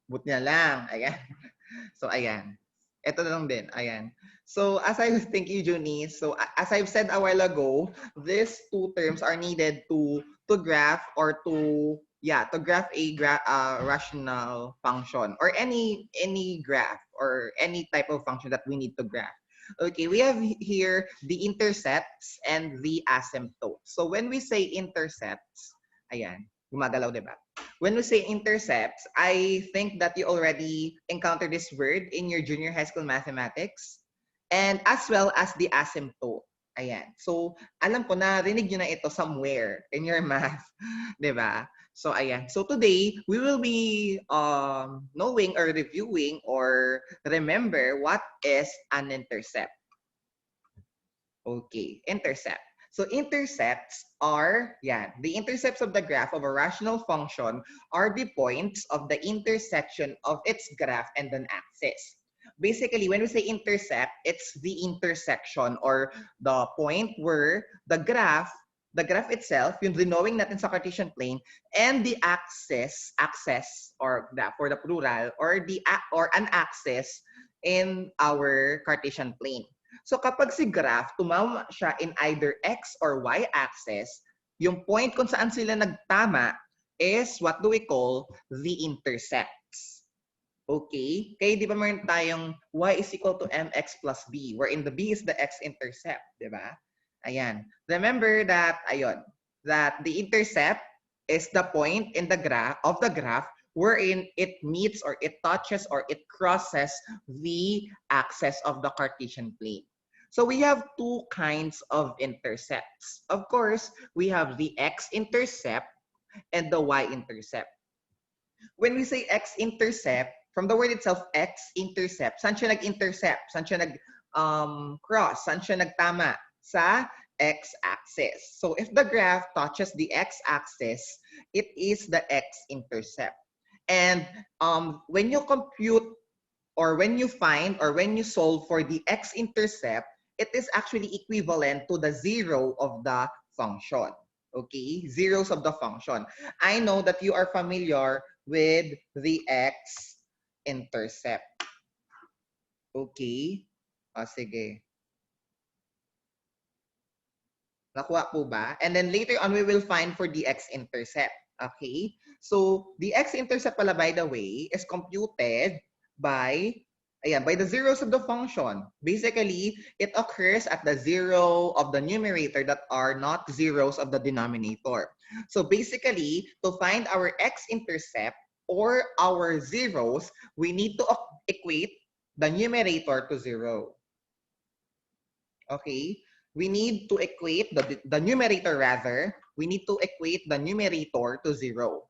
Buti na lang. Ayan. So, ayan. Ito na lang din. Ayan. So, as I was thinking, Junie, so as I've said a while ago, these two terms are needed to graph or to graph a rational function or any graph or any type of function that we need to graph. Okay, we have here the intercepts and the asymptotes. So when we say intercepts, ayan, gumagalaw, diba? When we say intercepts, I think that you already encountered this word in your junior high school mathematics and as well as the asymptote. Ayan. So, alam ko na rinig nyo na ito somewhere in your math. Diba? So, ayan. So, today, we will be knowing or reviewing or remember what is an intercept. Okay, intercept. So intercepts are, the intercepts of the graph of a rational function are the points of the intersection of its graph and an axis. Basically, when we say intercept, it's the intersection or the point where the graph itself, yung drawing natin sa Cartesian plane, and the axis or for the plural, or an axis in our Cartesian plane. So kapag si graph, tumama siya in either x or y axis, yung point kung saan sila nagtama is what do we call the intercepts. Okay? Kaya di ba meron tayong y is equal to mx plus b, wherein the b is the x-intercept, di ba? Ayan. Remember that, that the intercept is the point in the graph wherein it meets or it touches or it crosses the axis of the Cartesian plane. So we have two kinds of intercepts. Of course, we have the x-intercept and the y-intercept. When we say x-intercept, from the word itself, x-intercept, saan siya nag-intercept? Saan siya nag-cross? Saan siya nagtama? Sa x-axis. So if the graph touches the x-axis, it is the x-intercept. And when you compute or when you find or when you solve for the x-intercept, it is actually equivalent to the zero of the function. Okay? Zeros of the function. I know that you are familiar with the x-intercept. Okay? Sige. Nakuha po ba? And then later on, we will find for the x-intercept. Okay? So, the x-intercept pala, by the way, is computed by the zeros of the function. Basically, it occurs at the zero of the numerator that are not zeros of the denominator. So basically, to find our x-intercept or our zeros, we need to equate the numerator to zero. Okay? We need to equate the numerator rather. We need to equate the numerator to zero.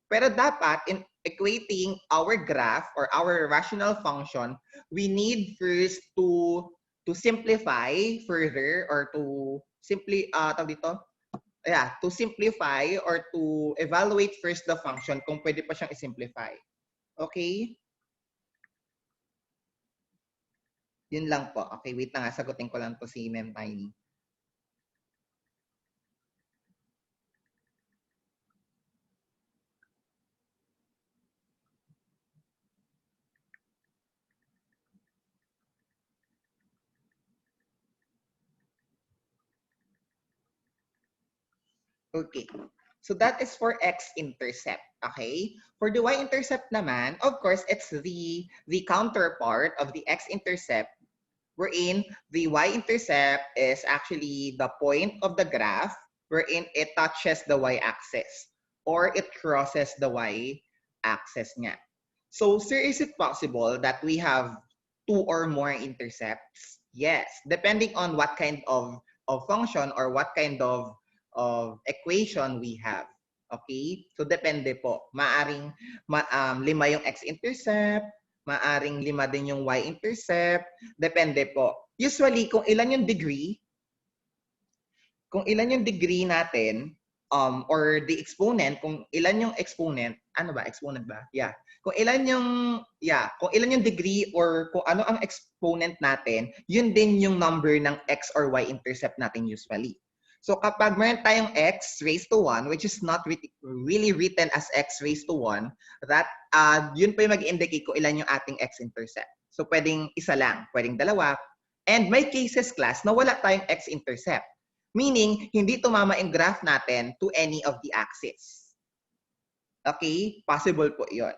Pero dapat, in equating our graph or our rational function, we need first to simplify further or to simplify or to evaluate first the function kung pwede pa siyang i-simplify. Okay? Yun lang po. Okay, wait na nga. Sagutin ko lang to si Ma'am Tiny. Okay. So that is for x-intercept. Okay? For the y-intercept naman, of course, it's the counterpart of the x-intercept, wherein the y-intercept is actually the point of the graph wherein it touches the y-axis or it crosses the y-axis nga. So, sir, is it possible that we have two or more intercepts? Yes, depending on what kind of function or what kind of equation we have. Okay? So, depende po. Maaring 5 yung x-intercept, maaring 5 din yung y-intercept, depende po. Usually, kung ilan yung degree natin, or the exponent, kung ilan yung exponent, exponent ba? Yeah. Kung ilan yung degree or kung ano ang exponent natin, yun din yung number ng x or y-intercept natin usually. So kapag meron tayong x raised to 1, which is not really written as x raised to 1, that yun po yung mag-indicate kung ilan yung ating x-intercept. So pwedeng isa lang, pwedeng dalawa. And may cases class na wala tayong x-intercept. Meaning, hindi tumama yung graph natin to any of the axes. Okay? Possible po yun.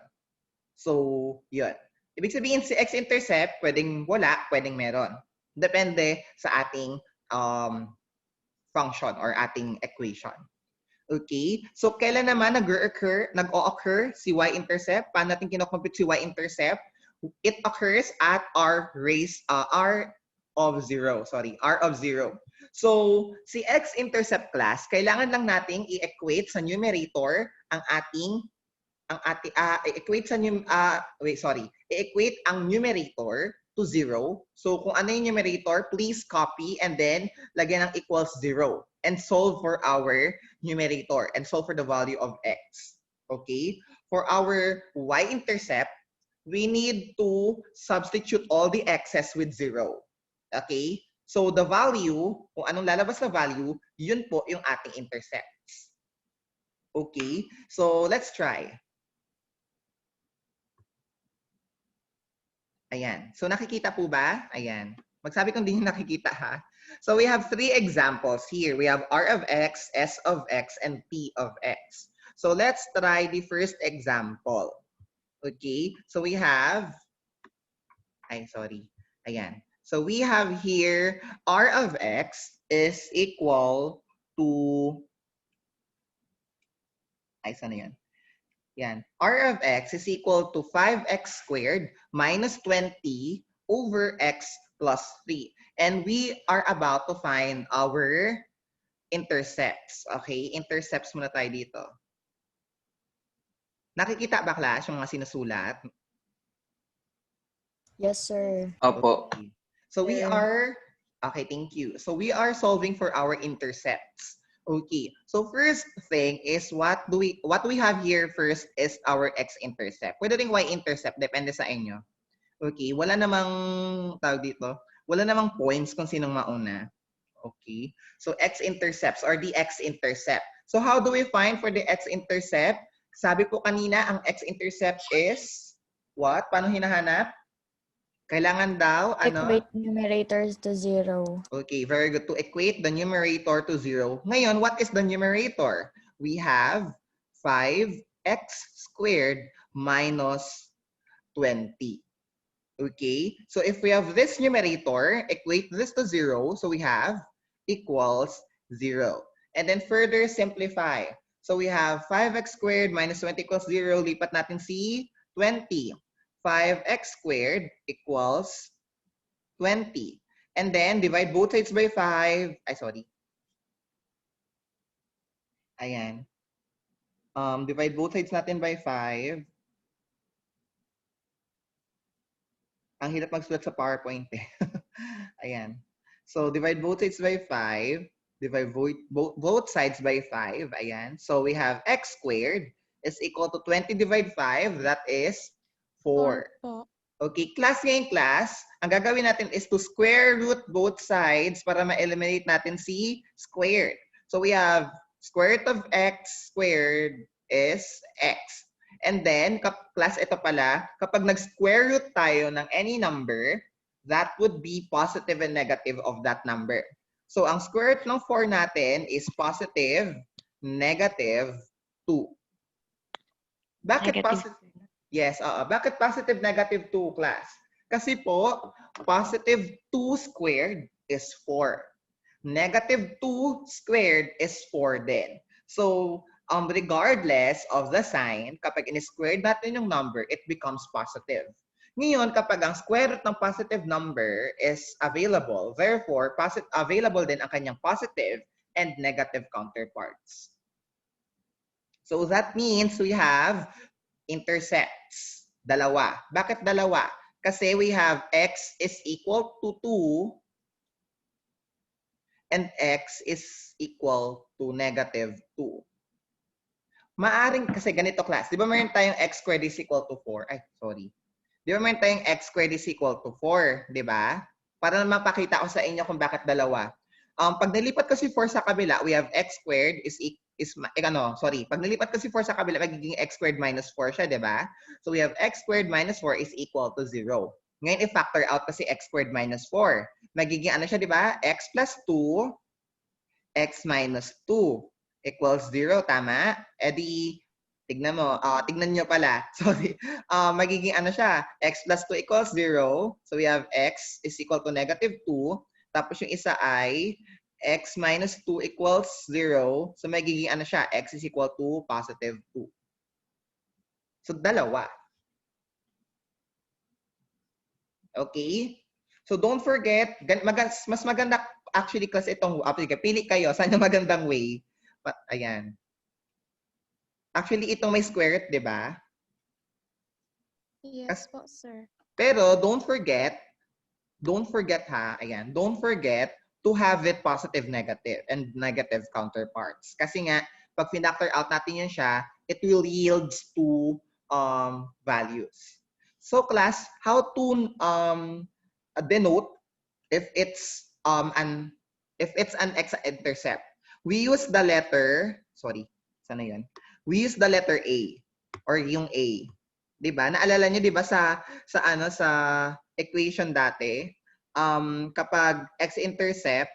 So, yun. Ibig sabihin, si x-intercept, pwedeng wala, pwedeng meron. Depende sa ating function or ating equation. Okay? So, kailan naman nag-o-occur si y-intercept? Paano natin kinocompute si y-intercept? It occurs at r of 0. So, si x-intercept class, kailangan lang nating i-equate sa numerator ang ating i-equate ang numerator to 0. So kung ano yung numerator, please copy and then lagyan ng equals 0 and solve for our numerator and solve for the value of x. Okay? For our y-intercept, we need to substitute all the x's with 0. Okay? So the value, kung anong lalabas na value, yun po yung ating intercepts. Okay? So let's try. Ayan. So nakikita po ba? Ayan. Magsabi kung di nyo nakikita ha. So we have 3 examples here. We have r of x, s of x, and p of x. So let's try the first example. Okay. So we have, Ayan. So we have here r of x is equal to, sana yan? Yan. R of x is equal to 5x squared minus 20 over x plus 3. And we are about to find our intercepts. Okay? Intercepts muna tayo dito. Nakikita ba, class, yung mga sinusulat? Yes, sir. Opo. Okay. So we are, okay, thank you. So we are solving for our intercepts. Okay, so first thing is what we have here first is our x-intercept. Pwede rin y-intercept, depende sa inyo. Okay, wala namang tawag dito. Wala namang points kung sinong mauna. Okay, so x-intercepts or the x-intercept. So how do we find for the x-intercept? Sabi po kanina, ang x-intercept is what? Paano hinahanap? Kailangan daw, Equate numerators to 0. Okay, very good. To equate the numerator to 0. Ngayon, what is the numerator? We have 5x squared minus 20. Okay, so if we have this numerator, equate this to 0. So we have equals 0. And then further simplify. So we have 5x squared minus 20 equals 0. Lipat natin si 20. 5x squared equals 20. And then divide both sides by 5. Ayan. Divide both sides natin by 5. Ang hirap magsulat sa PowerPoint eh. Ayan. So divide both sides by 5. Divide both sides by 5. Ayan. So we have x squared is equal to 20 divided 5. That is 4. Okay, class ngayon class, ang gagawin natin is to square root both sides para ma-eliminate natin si squared. So we have square root of x squared is x. And then, class ito pala, kapag nag-square root tayo ng any number, that would be positive and negative of that number. So ang square root ng 4 natin is positive, negative 2. Bakit positive? Yes, bakit positive, negative 2, class? Kasi po, positive 2 squared is 4. Negative 2 squared is 4 din. So, regardless of the sign, kapag in-squared natin yung number, it becomes positive. Ngayon, kapag ang square root ng positive number is available, therefore, available din ang kanyang positive and negative counterparts. So, that means we have intercepts. Dalawa. Bakit dalawa? Kasi we have x is equal to 2 and x is equal to negative 2. Maaring, kasi ganito class, di ba meron tayong x squared is equal to 4? Di ba meron tayong x squared is equal to 4, di ba? Para mapakita ko sa inyo kung bakit dalawa. Pag nilipat ko si 4 sa kabila, we have x squared pag nilipat ko si 4 sa kabila, magiging x squared minus 4 siya, di ba? So we have x squared minus 4 is equal to 0. Ngayon, i-factor out kasi x squared minus 4. Magiging ano siya, di ba? X plus 2, x minus 2 equals 0, tama? E di, tignan mo, tignan nyo pala. Sorry. Magiging ano siya, x plus 2 equals 0. So we have x is equal to negative 2. Tapos yung isa ay x minus 2 equals 0. So magiging ano siya, x is equal to positive 2. So dalawa. Okay? So don't forget, mas maganda actually kasi itong, pili kayo, saan yung magandang way. But, ayan. Actually, itong may square root, di ba? Yes po, sir. Pero don't forget ha, ayan, don't forget to have it positive, negative, and negative counterparts. Kasi nga, pag factor out natin yun siya, it will yield to values. So class, how to denote if it's an x-intercept? We use the letter, sana yun? We use the letter A or yung A. 'Di ba? Naalala niyo 'di ba sa equation dati, kapag x-intercept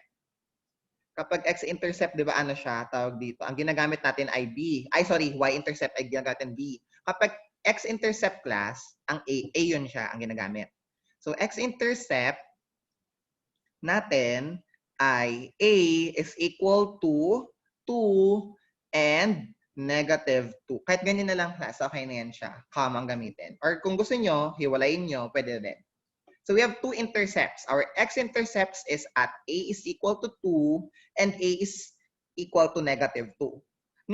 'di ba ano siya, tawag dito. Ang ginagamit natin ay y-intercept ay ginagamit natin B. Kapag x-intercept class, ang A yun siya ang ginagamit. So x-intercept natin ay A is equal to 2 and negative 2. Kahit ganyan na lang class, okay na yan siya. Comma ang gamitin. Or kung gusto nyo, hiwalayin nyo, pwede rin. So we have two intercepts. Our x-intercepts is at A is equal to 2 and A is equal to negative 2.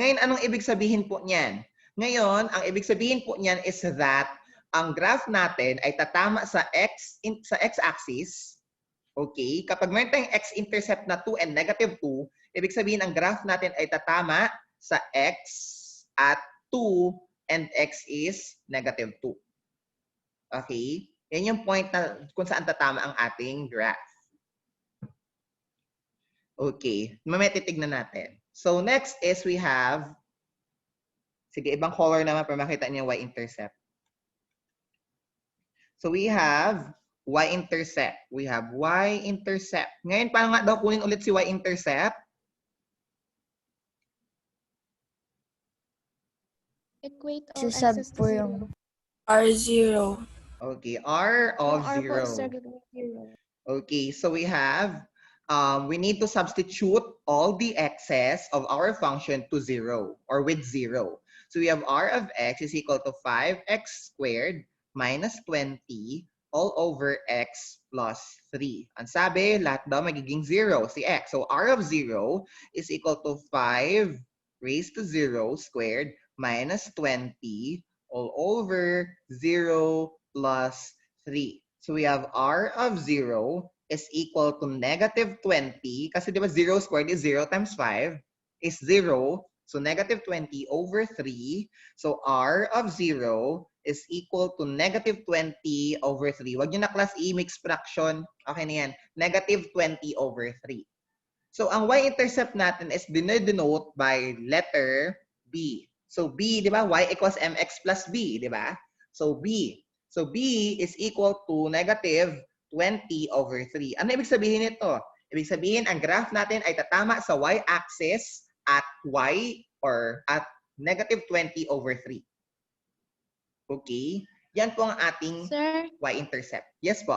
Ngayon, anong ibig sabihin po niyan? Ngayon, ang ibig sabihin po niyan is that ang graph natin ay tatama sa x-axis. Okay? Kapag meron tayong x-intercept na 2 and negative 2, ibig sabihin ang graph natin ay tatama sa x at 2 and x is negative 2. Okay? Yan yung point na kung saan tatama ang ating graph. Okay. Mamaya titignan natin. So next is we have, sige, ibang color naman para makita niyo yung y-intercept. So we have y-intercept. We have y-intercept. Ngayon, paano nga daw kunin ulit si y-intercept? Equate all Sisub x's po to 0. yung R0. Okay, R of R po 0. is gagawin 0. Okay, so we have, we need to substitute all the x's of our function to 0 or with 0. So we have r of x is equal to 5x squared minus 20 all over x plus 3. Ang sabi, lahat daw magiging 0 si x. So r of 0 is equal to 5 raised to 0 squared minus 20 all over 0 plus 3. So we have r of 0 is equal to negative 20. Kasi di ba 0 squared is 0 times 5 is 0. So negative 20 over 3. So r of 0 is equal to negative 20 over 3. Wag nyo na class i-mix fraction. Okay na yan. Negative 20 over 3. So ang y-intercept natin is dinodenote by letter B. So B, di ba? Y equals mx plus B, di ba? So B. So B is equal to negative 20 over 3. Ano ibig sabihin nito? Ibig sabihin, ang graph natin ay tatama sa y-axis at y or at negative 20 over 3. Okay? Yan po ang ating Sir, y-intercept. Yes po.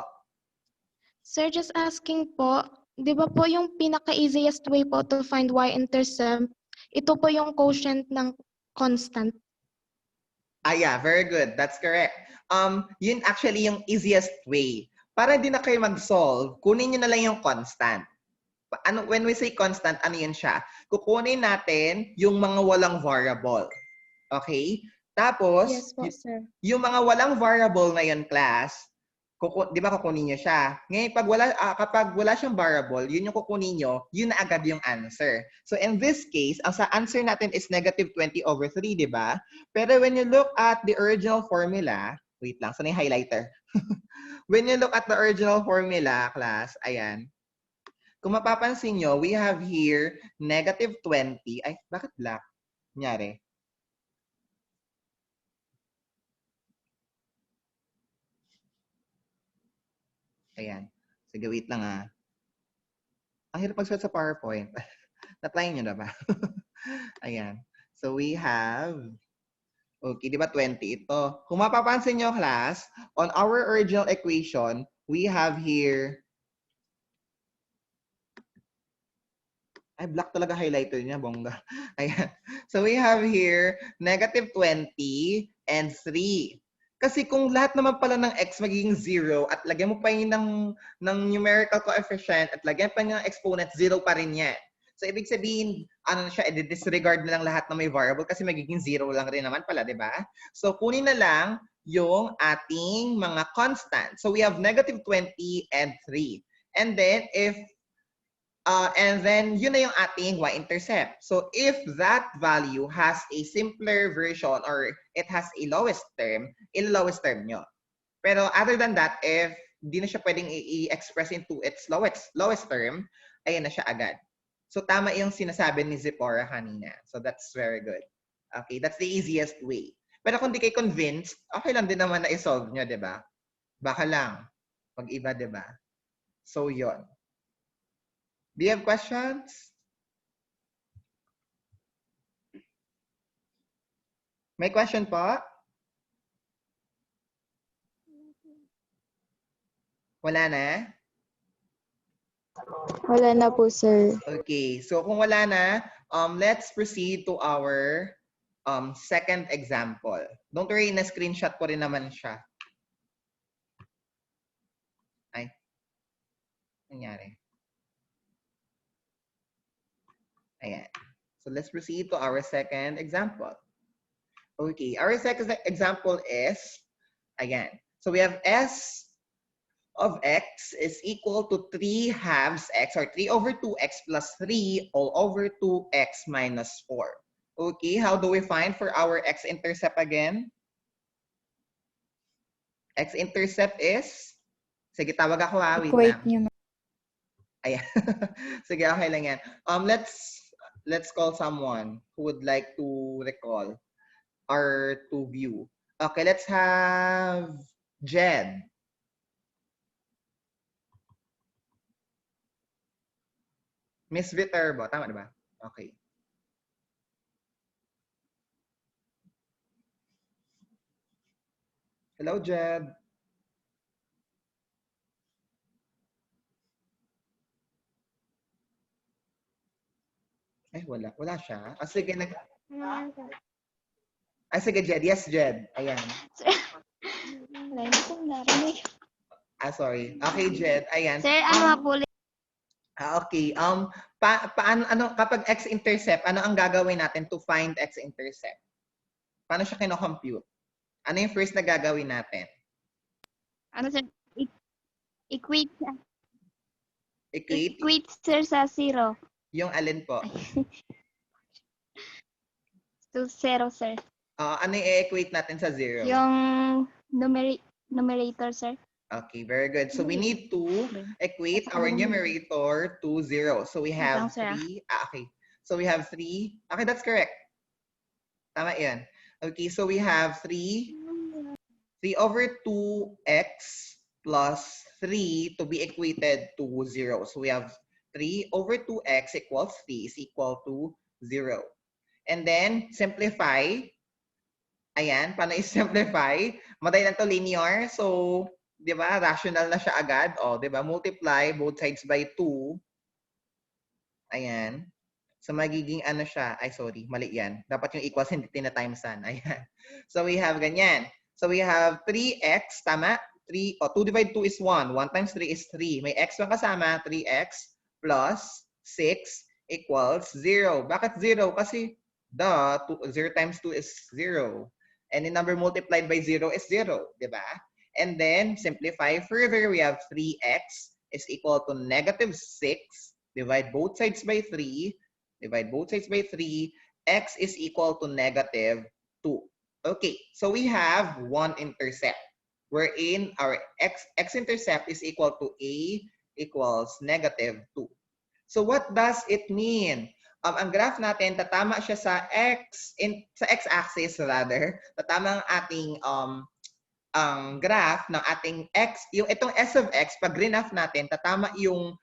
sir, just asking po, di ba po yung pinaka-easiest way po to find y-intercept, ito po yung quotient ng constant. Yeah, very good. That's correct. Yun actually yung easiest way. Para di na kayo mag-solve, kunin nyo na lang yung constant. When we say constant, ano yun siya? Kukunin natin yung mga walang variable. Okay? Tapos, Yes po, sir. yung mga walang variable na yun, class, di ba kukunin nyo siya? Ngayon, kapag wala siyang variable, yun yung kukunin nyo, yun na agad yung answer. So in this case, ang sa answer natin is negative 20 over 3, di ba? Pero when you look at the original formula, wait lang, saan yung highlighter? When you look at the original formula, class, ayan, Kung mapapansin nyo, we have here negative 20. Ay, bakit black? Kunyari. Ayan. Sige, wait lang ah. Ang hirap magsulat sa PowerPoint. Na-try nyo na ba? Ayan. So we have, okay, di ba 20 ito? Kung mapapansin nyo, class, on our original equation, we have here, ay, black talaga highlighter niya, bongga. Ayan. So we have here negative 20 and 3. Kasi kung lahat naman pala ng x magiging 0 at lagyan mo pa yun ng numerical coefficient at lagyan pa niya ng exponent, 0 pa rin yan. So ibig sabihin, ano na siya, disregard na lang lahat ng may variable kasi magiging 0 lang rin naman pala, di ba? So kunin na lang yung ating mga constant. So we have negative 20 and 3. And then and then yun na yung ating y-intercept. So if that value has a simpler version or it has a lowest term, lowest term nyo. Pero other than that, if di na siya pwedeng i-express into its lowest term, ayan na siya agad. So tama yung sinasabi ni Zipporah kanina. So that's very good. Okay, that's the easiest way. Pero kung di kayo convinced, okay lang din naman na i-solve nyo, di ba? Baka lang. Mag-iba, di ba? So yon. Do you have questions? May question po? Wala na? Wala na po, sir. Okay, so kung wala na, let's proceed to our second example. Don't worry, na-screenshot ko rin naman siya. Ay, nangyari. Ayan. So let's proceed to our second example. Okay, our second example is, again, so we have s of x is equal to 3 halves x or 3 over 2x plus 3 all over 2x minus 4. Okay, how do we find for our x-intercept again? X-intercept is, sige, tawag ako ha, wait Equate lang. niyo. Ayan. Sige, okay lang yan. Let's call someone who would like to recall or to view. Okay, let's have Jed. Miss Viterbo, tama diba? Okay. Hello, Jed. Ay, wala. Wala siya. Ah, sige, sige, Jed. Yes, Jed. Ayan. Ah, sorry. Okay, Jed. Ayan. Sir, ano po? Okay. Paano, kapag x-intercept, ano ang gagawin natin to find x-intercept? Paano siya kino-compute? Ano yung first na gagawin natin? Ano sir? Equate Equate? sir sa 0. Yung alin po? To 0 sir. Ano yung i-equate natin sa 0? Yung numerator sir. Okay, very good. So we need to equate our numerator to 0. So we have 3. Okay. So we have 3. Okay, that's correct. Tama yan. Okay, so we have 3 over 2x plus 3 to be equated to 0. So we have 3 over 2x equals 3 is equal to 0. And then, simplify. Ayan, paano i-simplify? Madali lang to linear. So, di ba, rational na siya agad. O, di ba, multiply both sides by 2. Ayan. So, magiging ano siya. Ay, sorry, mali yan. Dapat yung equals hindi tina-timesan. Ayan. So, we have ganyan. So, we have 3x, tama? 2 divided 2 is 1. 1 times 3 is 3. May x pa kasama, 3x plus 6 equals 0. Bakit 0? Kasi, 0 times 2 is 0. Any number multiplied by 0 is 0, di ba? And then, simplify further, we have 3x is equal to negative 6. Divide both sides by 3. Divide both sides by 3. X is equal to negative 2. Okay, so we have one intercept, wherein our x-intercept is equal to a equals negative 2. So what does it mean? Ang graph natin, tatama siya sa sa x-axis rather. Tatama ang ating ang graph ng ating x, yung itong s of x, pag graph natin, tatama yung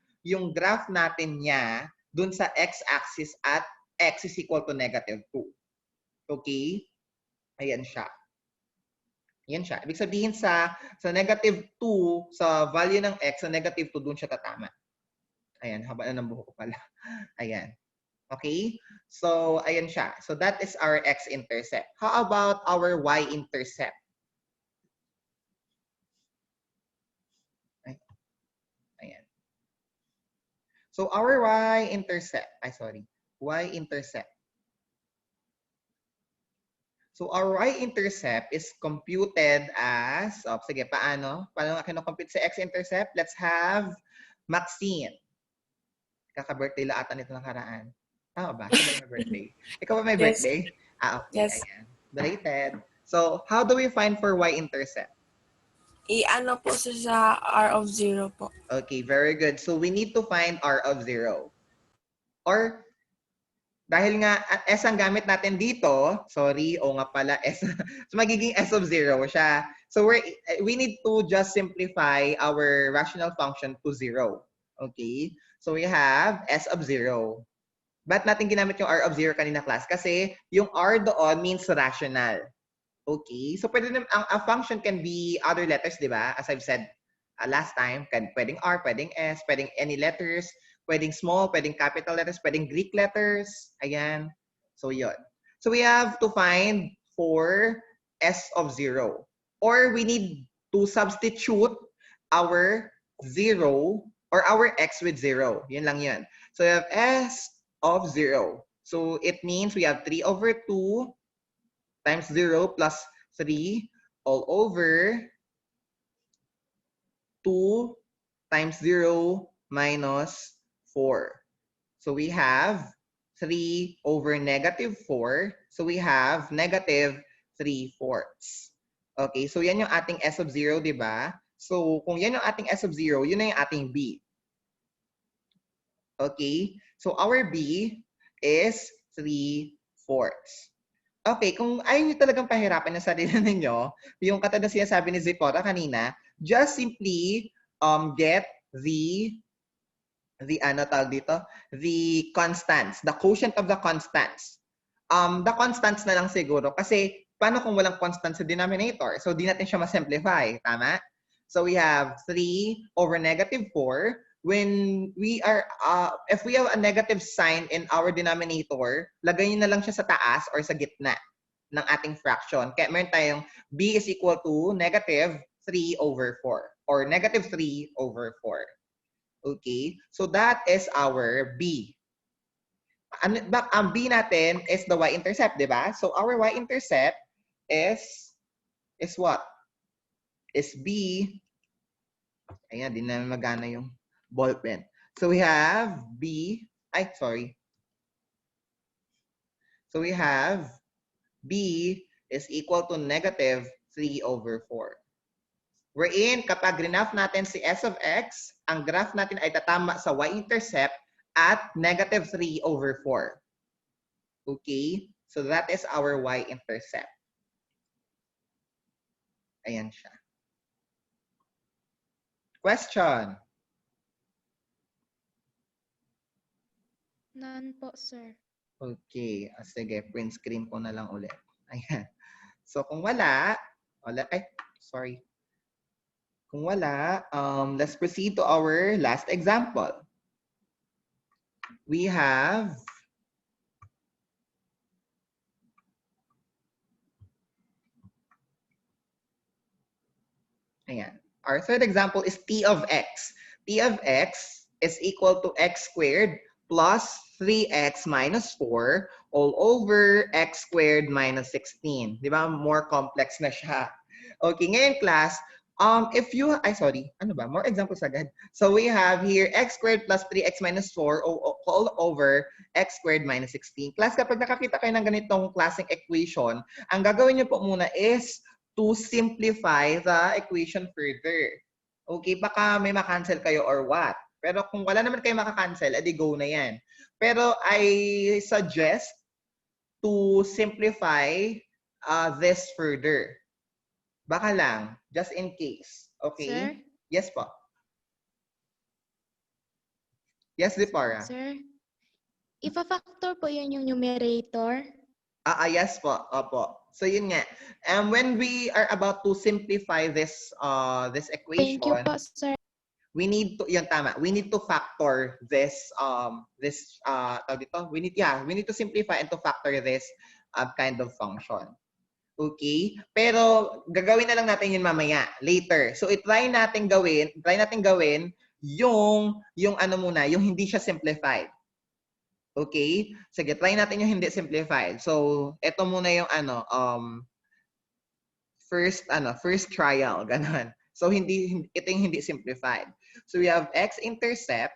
graph natin niya dun sa x-axis at x is equal to -2. Okay? Ayan siya. Yan siya. Ibig sabihin sa -2, sa value ng x, sa -2 dun siya tatama. Ayan, haba na ng buhok ko pala. Ayan. Okay? So, ayan siya. So, that is our x-intercept. How about our y-intercept? Ayan. So, our y-intercept, y-intercept. So, our y-intercept is computed as, sige, paano? Paano nga kinocompute sa x-intercept? Let's have Maxine. Kaka-birthday la ata nito nakaraan. Tama ba? Siya ba yung may birthday? Ikaw ba may Yes. birthday? Okay. Yes. Ayan. Belated. So, how do we find for y-intercept? I-ano po siya sa R of 0 po. Okay, very good. So, we need to find r of 0. Or, dahil nga s ang gamit natin dito, sorry, nga pala, s. So, magiging s of 0 siya. So, we need to just simplify our rational function to 0. Okay? So, we have s of 0. Ba't natin ginamit yung r of 0 kanina class? Kasi yung r doon means rational. Okay? So, pwede naman, a function can be other letters, di ba? As I've said last time, pwedeng r, pwedeng s, pwedeng any letters, pwedeng small, pwedeng capital letters, pwedeng Greek letters. Ayan. So, yun. So, we have to find for s of 0. Or we need to substitute our 0 or our x with 0. Yun lang yun. So, we have s of 0. So, it means we have 3 over 2 times 0 plus 3 all over 2 times 0 minus 4. So we have 3 over -4. So we have -3/4. Okay, so yan yung ating s of 0, di ba? So kung yan yung ating s of 0, yun na yung ating b. Okay, so our b is 3/4. Okay, kung ayaw nyo talagang pahirapan yung sarili ninyo, yung katulad na sinasabi ni Zipporah kanina, just simply get the ano tawag dito, the constants, the quotient of the constants. The constants na lang siguro kasi paano kung walang constant sa denominator? So di natin siya ma-simplify, tama? So we have 3 over -4. When we are, if we have a negative sign in our denominator, lagay nyo na lang siya sa taas or sa gitna ng ating fraction. Kaya meron tayong b is equal to -3/4 or -3/4. Okay? So that is our b. Ang b natin is the y-intercept, di ba? So our y-intercept is what? Is b. Ayan, di na magana yung ball pen. So we have b. So we have b is equal to -3/4. Wherein, kapag graph natin si s of x, ang graph natin ay tatama sa y-intercept at -3/4. Okay? So that is our y-intercept. Ayan siya. Question? None po, sir. Okay. Sige, print screen ko na lang ulit. Ayan. So kung wala, Kung wala, let's proceed to our last example. We have ayan. Our third example is t of x. T of x is equal to x squared plus 3x minus 4 all over x squared minus 16. Di ba? More complex na siya. Okay, ngayon class, more examples agad. So we have here x squared plus 3x minus 4 all over x squared minus 16. Class, kapag nakakita kayo ng ganitong klaseng equation, ang gagawin niyo po muna is to simplify the equation further. Okay, baka may makancel kayo or what. Pero kung wala naman kayo makakancel, edi go na yan. Pero I suggest to simplify this further. Baka lang, just in case. Okay? Sir? Yes po. Yes, Dipara. Sir? Ifa-factor po yun yung numerator? Yes po. Opo. So yun nga. When we are about to simplify this this Thank you equation, po, sir. we need to, yun tama, we need to factor this tawag dito, we need to simplify and to factor this kind of function. Okay? Pero gagawin na lang natin yun mamaya, later. So try natin gawin yung ano muna, yung hindi siya simplified. Okay? Sige, try natin yung hindi simplified. So ito muna yung first trial, ganun. So ito yung hindi simplified. So we have x-intercept.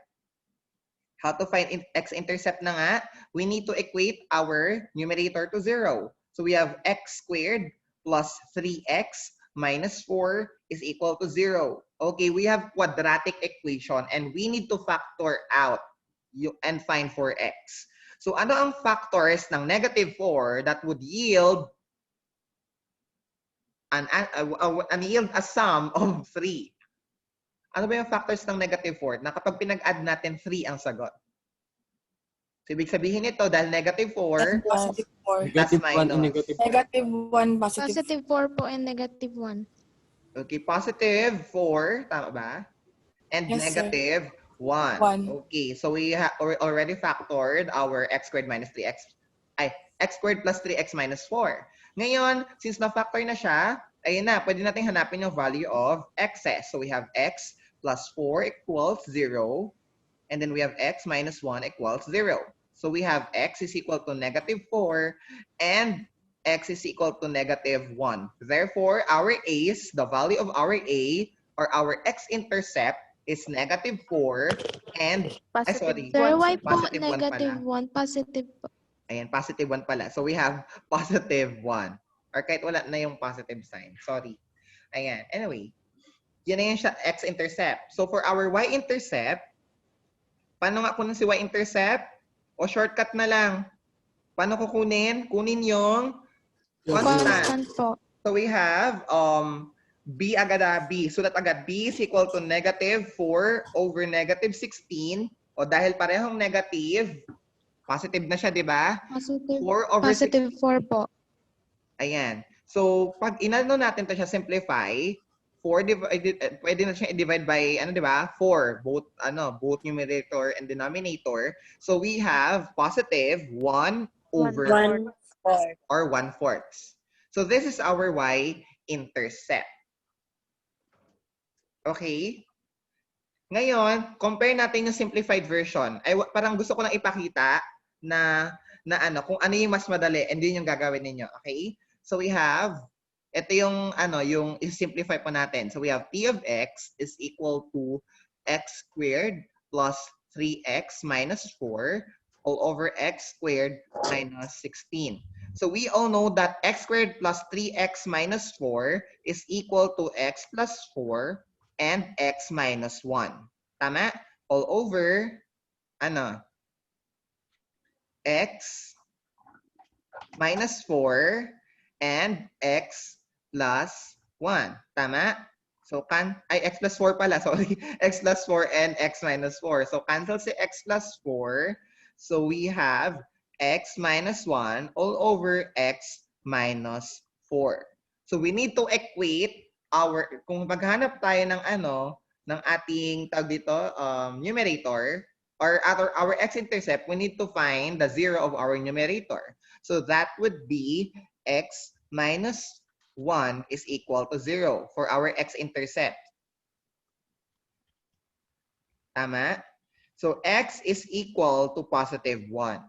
How to find x-intercept na nga? We need to equate our numerator to 0. So we have x squared plus 3x minus 4 is equal to 0. Okay, we have quadratic equation and we need to factor out and find for x. So ano ang factors ng -4 that would yield yield a sum of 3? Ano ba yung factors ng -4 na kapag pinag-add natin 3 ang sagot? So ibig sabihin nito dahil -4 Positive 4. plus minus. Negative 1, positive. Positive 4 po and negative 1. Okay, positive 4, tama ba? And Yes, sir. negative 1. 1. Okay, so we have already factored our x squared minus 3x. X squared plus 3x minus 4. Ngayon, since na-factor na siya, ayun na, pwede natin hanapin yung value of x's. So we have x plus 4 equals 0. And then we have x minus 1 equals 0. So we have x is equal to -4 and x is equal to -1. Therefore, our a's, the value of our a or our x-intercept is -4 and, sorry, Sir, why po positive 1 negative pala. 1? Positive po. Ayan, positive 1 pala. So we have positive 1. Or kahit wala na yung positive sign. Sorry. Ayan. Anyway, yun na yung x-intercept. So for our y-intercept, paano nga kunin si y-intercept? O shortcut na lang. Paano kukunin? Kunin yung constant. Constant po. So we have b agad b. Sulat agad b is equal to -4 over -16. O dahil parehong negative, positive na siya, di ba? Positive 4 over positive 4 po. Ayan. So, pag inano natin to siya simplify, 4 divided, pwede na siya i-divide by, di ba? 4, both numerator and denominator. So, we have positive 1 over 1, 4. or 1/4. So, this is our y-intercept. Okay? Ngayon, compare natin yung simplified version. Parang gusto ko lang ipakita na kung ano yung mas madali and yun yung gagawin ninyo. Okay? So we have, ito yung yung i-simplify po natin. So we have p of x is equal to x squared plus 3x minus 4 all over x squared minus 16. So we all know that x squared plus 3x minus 4 is equal to x plus 4 and x minus 1. Tama? All over, x minus 4 and x plus 1. Tama? So, x plus 4 pala. Sorry. X plus 4 and x minus 4. So, cancel si x plus 4. So, we have x minus 1 all over x minus 4. So, we need to equate kung maghanap tayo ng ng ating tawag dito, numerator, or our x-intercept, we need to find the 0 of our numerator. So that would be x minus 1 is equal to 0 for our x-intercept. Tama? So x is equal to positive 1.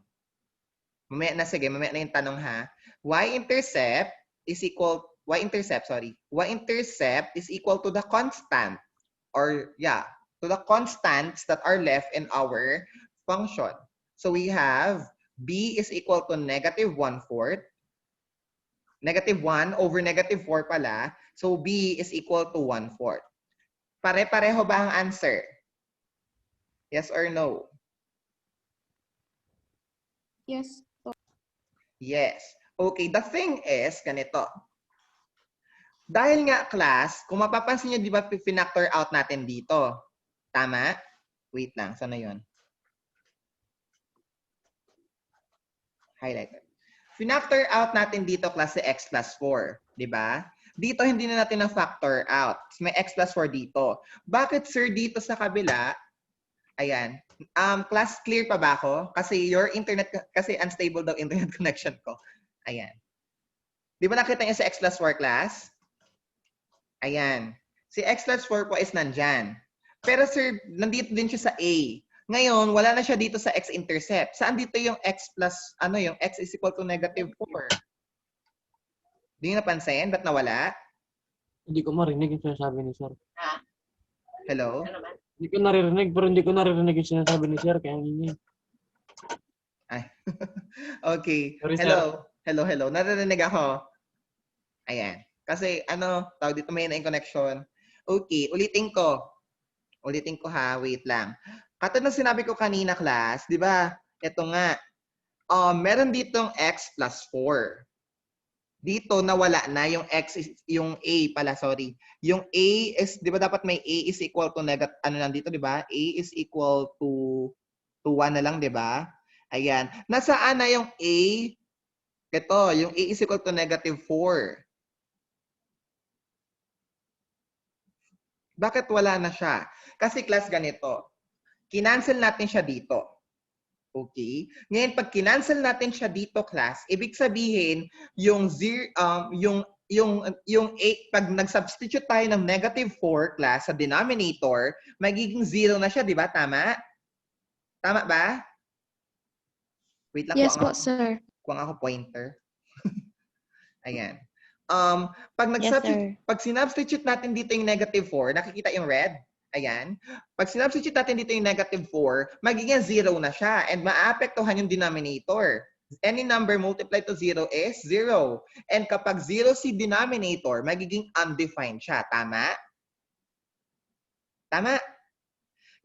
Mamaya na yung tanong ha. Y-intercept is equal to the constant, or to the constants that are left in our function. So we have b is equal to -1/4. -1 over -4 pala. So b is equal to 1/4. Pare-pareho ba ang answer? Yes or no? Yes po. Yes. Okay, the thing is, ganito. Dahil nga class, kung mapapansin nyo, di ba, pinactor out natin dito? Tama? Wait lang, sana yun? Highlighter. Pinactor out natin dito class si x plus 4. Di ba? Dito hindi na natin na-factor out. May x plus 4 dito. Bakit sir dito sa kabila? Ayan. Class, clear pa ba ako? Kasi your internet, kasi unstable daw internet connection ko. Ayan. Di ba nakita niyo sa x plus 4 class? Ayan. Si x plus 4 po is nandyan. Pero sir, nandito din siya sa A. Ngayon, wala na siya dito sa x-intercept. Saan dito yung x plus, yung x is equal to negative 4? Di nyo napansin? Ba't nawala? Hindi ko marinig yung sinasabi ni sir. Hello? Hindi ko naririnig, pero hindi ko naririnig yung sinasabi ni sir. Kaya hindi. Ay. Okay. Sorry, sir. Hello? Hello? Naririnig ako? Ayan. Kasi, tawag dito may na connection. Okay, ulitin ko. Ulitin ko ha, wait lang. Katulad ng sinabi ko kanina, class, di ba? Ito nga. Meron ditong x plus 4. Dito, nawala na yung x, yung a pala, sorry. Yung a is, di ba dapat may a is equal to negative, lang dito, di ba? A is equal to 1 na lang, di ba? Ayan. Nasaan na yung a? Ito, yung a is equal to negative 4. Bakit wala na siya? Kasi class ganito. Kinancel natin siya dito. Okay? Ngayon, pag kinancel natin siya dito, class, ibig sabihin, yung pag nag-substitute tayo ng negative 4, class, sa denominator, magiging 0 na siya, di ba? Tama? Tama ba? Wait lang, Yes po, sir. kuha ako pointer. Ayan. Yes, sir. Pag sinubstitute natin dito yung negative 4, nakikita yung red? Ayan. Pag sinubstitute natin dito yung negative 4, magiging 0 na siya and maapektuhan yung denominator. Any number multiplied to 0 is 0. And kapag 0 si denominator, magiging undefined siya. Tama? Tama?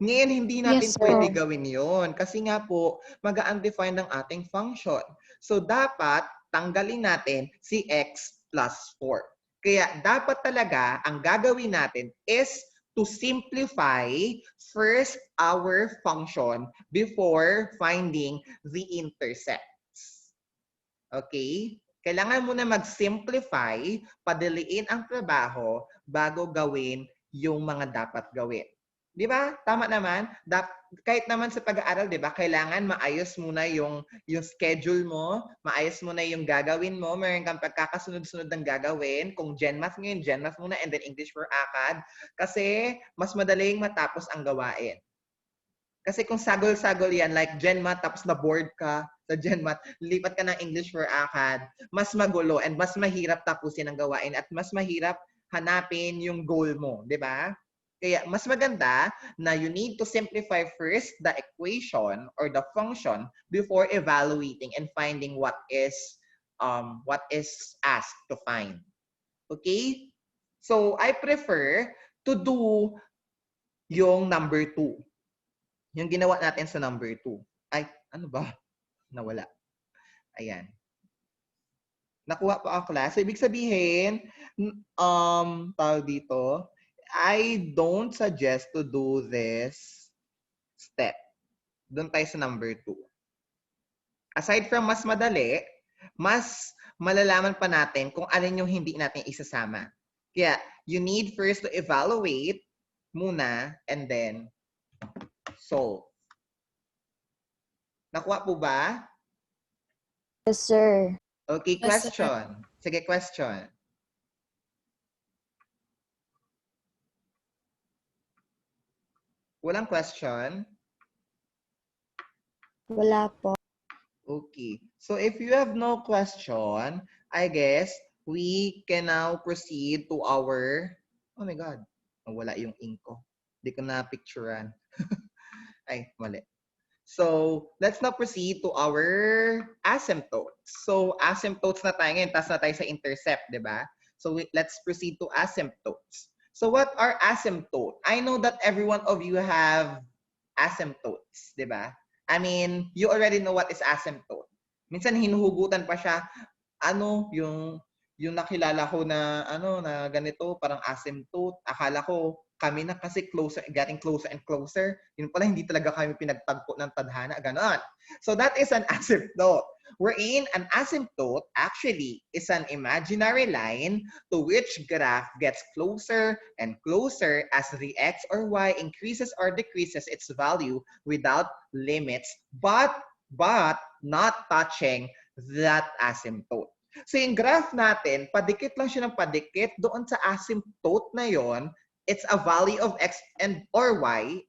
Ngayon, hindi natin Yes pwede po. gawin yun. Kasi nga po, mag-undefined ang ating function. So, dapat tanggalin natin si x plus 4. Kaya dapat talaga, ang gagawin natin is to simplify first our function before finding the intercepts. Okay? Kailangan muna mag-simplify, padaliin ang trabaho bago gawin yung mga dapat gawin. Di ba? Tama naman. Kahit naman sa pag-aaral, di ba? Kailangan maayos muna yung schedule mo, maayos muna yung gagawin mo, mayroon kang pagkakasunod-sunod ng gagawin. Kung GenMath ngayon, GenMath muna and then English for ACAD. Kasi mas madaling matapos ang gawain. Kasi kung sagol-sagol yan, like GenMath, tapos na-board ka sa GenMath, lipat ka ng English for ACAD, mas magulo and mas mahirap tapusin ang gawain at mas mahirap hanapin yung goal mo, di ba? Kaya mas maganda na you need to simplify first the equation or the function before evaluating and finding what is asked to find. Okay? So, I prefer to do yung number 2. Yung ginawa natin sa number 2. Ay, ano ba? Nawala. Ayan. Nakuha po ang class. So, ibig sabihin, tawag dito, I don't suggest to do this step. Doon tayo sa number 2. Aside from mas madali, mas malalaman pa natin kung alin yung hindi natin isasama. Kaya, you need first to evaluate muna and then solve. Nakuha po ba? Yes, sir. Okay, Yes, sir. question. Sige, question. Walang question? Wala po. Okay. So if you have no question, I guess we can now proceed to our... Oh my God. Wala yung ink ko. Hindi ko na-picturean. Ay, mali. So, let's now proceed to our asymptotes. So, asymptotes na tayo ngayon, tas na tayo sa intercept, di ba? So, let's proceed to asymptotes. So, what are asymptotes? I know that every one of you have asymptotes, di ba? I mean, you already know what is asymptote. Minsan hinuhugutan pa siya, ano, yung nakilala ko na, ano, na ganito, parang asymptote. Akala ko, kami na kasi getting closer and closer. Yun pala, hindi talaga kami pinagtagpo ng tadhana, ganon. So that is an asymptote. Wherein an asymptote actually is an imaginary line to which graph gets closer and closer as the x or y increases or decreases its value without limits, but not touching that asymptote. So yung graph natin, padikit lang siya ng padikit doon sa asymptote na yon. It's a value of x and or y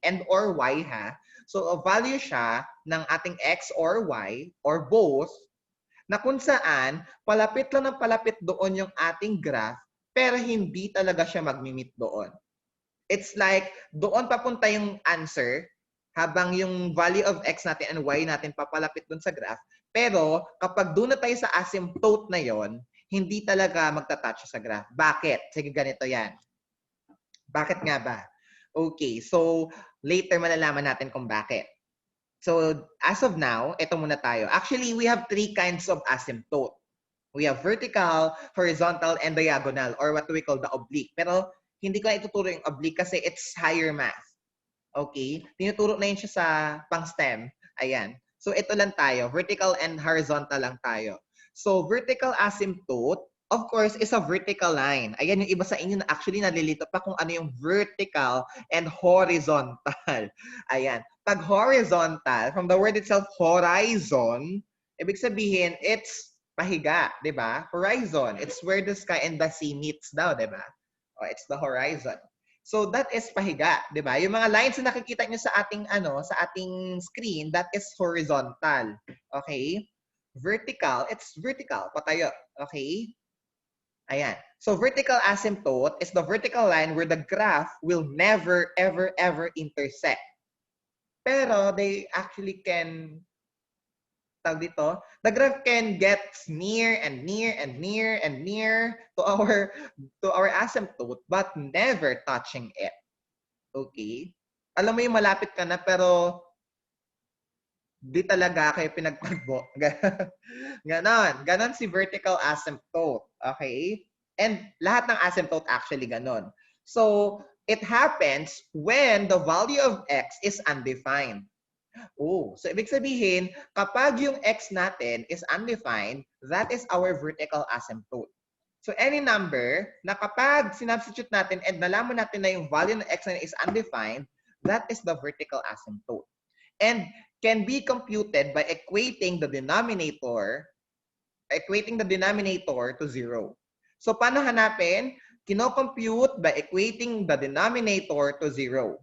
ha. So a value siya ng ating x or y or both na kung saan palapit lang ng palapit doon yung ating graph pero hindi talaga siya magmi-meet doon. It's like doon papunta yung answer habang yung value of x natin and y natin papalapit doon sa graph. Pero kapag doon na tayo sa asymptote na yon, hindi talaga magta-touch sa graph. Bakit? Sige, ganito yan. Bakit nga ba? Okay, so later malalaman natin kung bakit. So as of now, ito muna tayo. Actually, we have 3 kinds of asymptote. We have vertical, horizontal, and diagonal, or what we call the oblique. Pero hindi ko na ituturo yung oblique kasi it's higher math. Okay? Tinuturo na yun siya sa pang-STEM. Ayan. So ito lang tayo. Vertical and horizontal lang tayo. So vertical asymptote, of course, is a vertical line. Ayan, yung iba sa inyo na actually nalilito pa kung ano yung vertical and horizontal. Ayan. Pag horizontal, from the word itself, horizon, ibig sabihin, it's pahiga, di ba? Horizon. It's where the sky and the sea meets daw, di ba? Oh, it's the horizon. So that is pahiga, 'di ba? Yung mga lines na nakikita niyo sa ating sa ating screen, that is horizontal. Okay? Vertical, it's vertical, patayo. Okay? Ayan. So vertical asymptote is the vertical line where the graph will never ever intersect. Pero they actually can the graph can get near and near and near and near to our asymptote but never touching it. Okay? Alam mo yung malapit ka na pero di talaga kayo pinagtagpo. Ganon. Ganon si vertical asymptote. Okay? And lahat ng asymptote actually ganon. So, it happens when the value of x is undefined. Oh, so ibig sabihin, kapag yung x natin is undefined, that is our vertical asymptote. So any number na kapag sinubstitute natin and nalaman natin na yung value ng x na is undefined, that is the vertical asymptote. And can be computed by equating the denominator to 0. So paano hanapin? Kino-compute by equating the denominator to 0.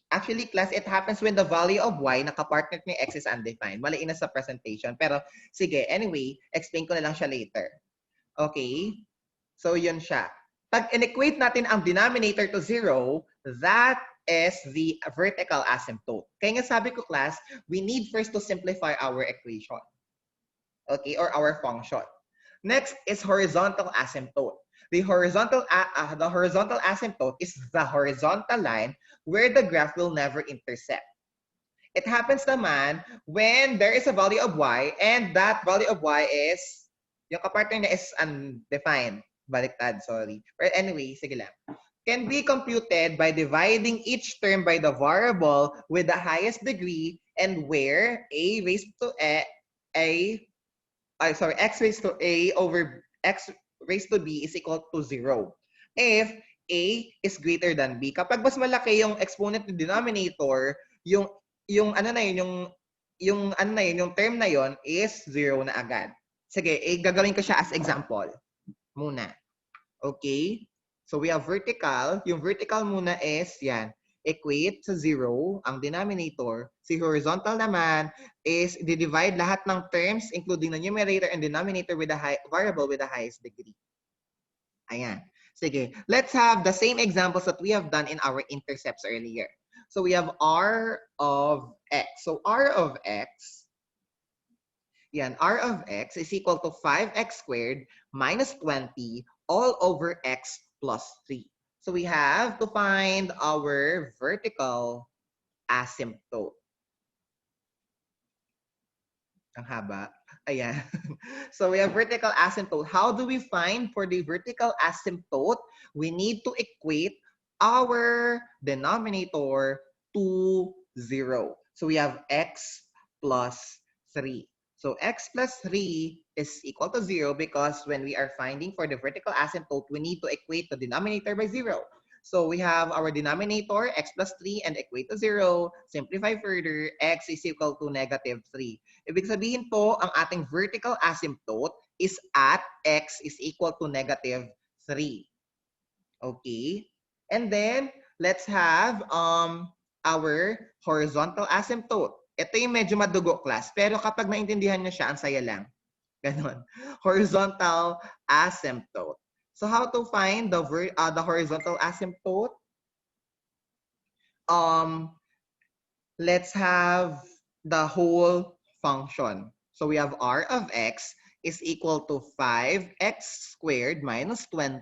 Actually, class, it happens when the value of y na kapartner ni x is undefined. Maliin na sa presentation. Pero, sige, anyway, explain ko na lang siya later. Okay? So, yun siya. Pag in-equate natin ang denominator to 0, that is the vertical asymptote. Kaya nga sabi ko, class, we need first to simplify our equation. Okay? Or our function. Next is horizontal asymptote. The horizontal asymptote is the horizontal line where the graph will never intersect. It happens naman when there is a value of y and that value of y is, yung kapartner niya is undefined. Baliktad, sorry. But anyway, sige lang. Can be computed by dividing each term by the variable with the highest degree and where x raised to a over x raised to b is equal to 0. If a is greater than b. Kapag mas malaki yung exponent ng denominator, yung term na yon is 0 na agad. Sige, gagawin ko siya as example muna. Okay? So we have vertical. Yung vertical muna is yan. Equate sa 0 ang denominator. Si horizontal naman is divide lahat ng terms including the numerator and denominator with the variable with the highest degree. Ayan. Sige. Let's have the same examples that we have done in our intercepts earlier. So we have r of x. So r of x, yan, r of x is equal to 5x squared minus 20 all over x plus 3. So we have to find our vertical asymptote. Ang haba. Ayan. So we have vertical asymptote. How do we find for the vertical asymptote? We need to equate our denominator to 0. So we have x plus 3. So x plus 3 is equal to 0 because when we are finding for the vertical asymptote, we need to equate the denominator by 0. So we have our denominator, x plus 3, and equate to 0. Simplify further, x is equal to negative 3. Ibig sabihin po, ang ating vertical asymptote is at x is equal to negative 3. Okay? And then, let's have our horizontal asymptote. Ito yung medyo madugo, class. Pero kapag maintindihan nyo siya, ang saya lang. Ganon. Horizontal asymptote. So how to find the horizontal asymptote? Let's have the whole function. So we have r of x is equal to 5x squared minus 20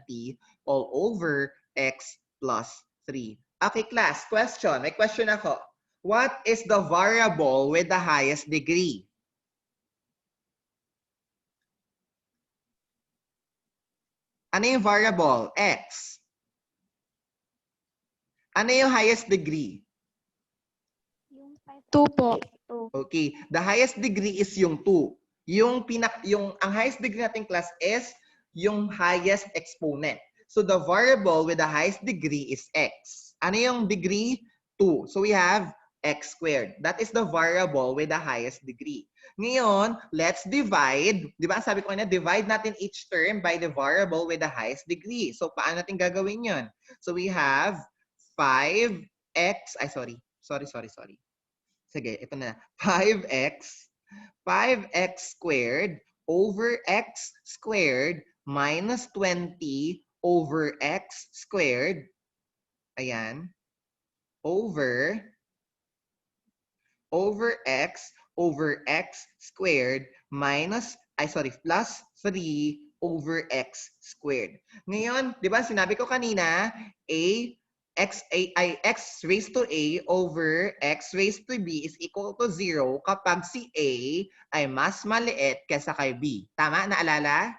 all over x plus 3. Okay, class, question. May question ako. What is the variable with the highest degree? Ano yung variable? X. Ano yung highest degree? 2 po. Okay, the highest degree is yung 2. Ang highest degree nating class is yung highest exponent. So the variable with the highest degree is x. Ano yung degree? 2. So we have x squared. That is the variable with the highest degree. Ngayon, let's divide. Di ba, sabi ko na, divide natin each term by the variable with the highest degree. So paano natin gagawin yun? So we have 5x, sorry. Sige, ito na. 5x squared over x squared minus 20 over x squared. Ayan. Over x squared minus, plus 3 over x squared. Ngayon, di ba sinabi ko kanina, x raised to a over x raised to b is equal to 0 kapag si a ay mas maliit kaysa kay b. Tama? Naalala?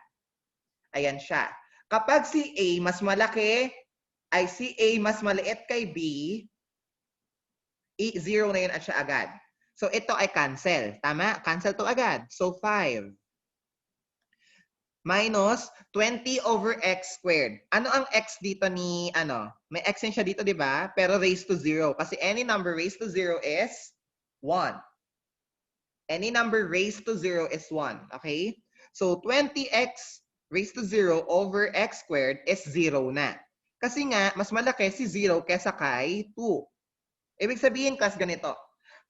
Ayan siya. Kapag si a mas malaki, ay si a mas maliit kay b, 0 na yun at siya agad. So ito ay cancel. Tama? Cancel to agad. So 5 minus 20 over x squared. Ano ang x dito ni, may x siya dito, di ba? Pero raised to 0. Kasi any number raised to 0 is 1. Any number raised to 0 is 1. Okay? So 20x raised to 0 over x squared is 0 na. Kasi nga, mas malaki si 0 kesa kay 2. Ibig sabihin, class, ganito.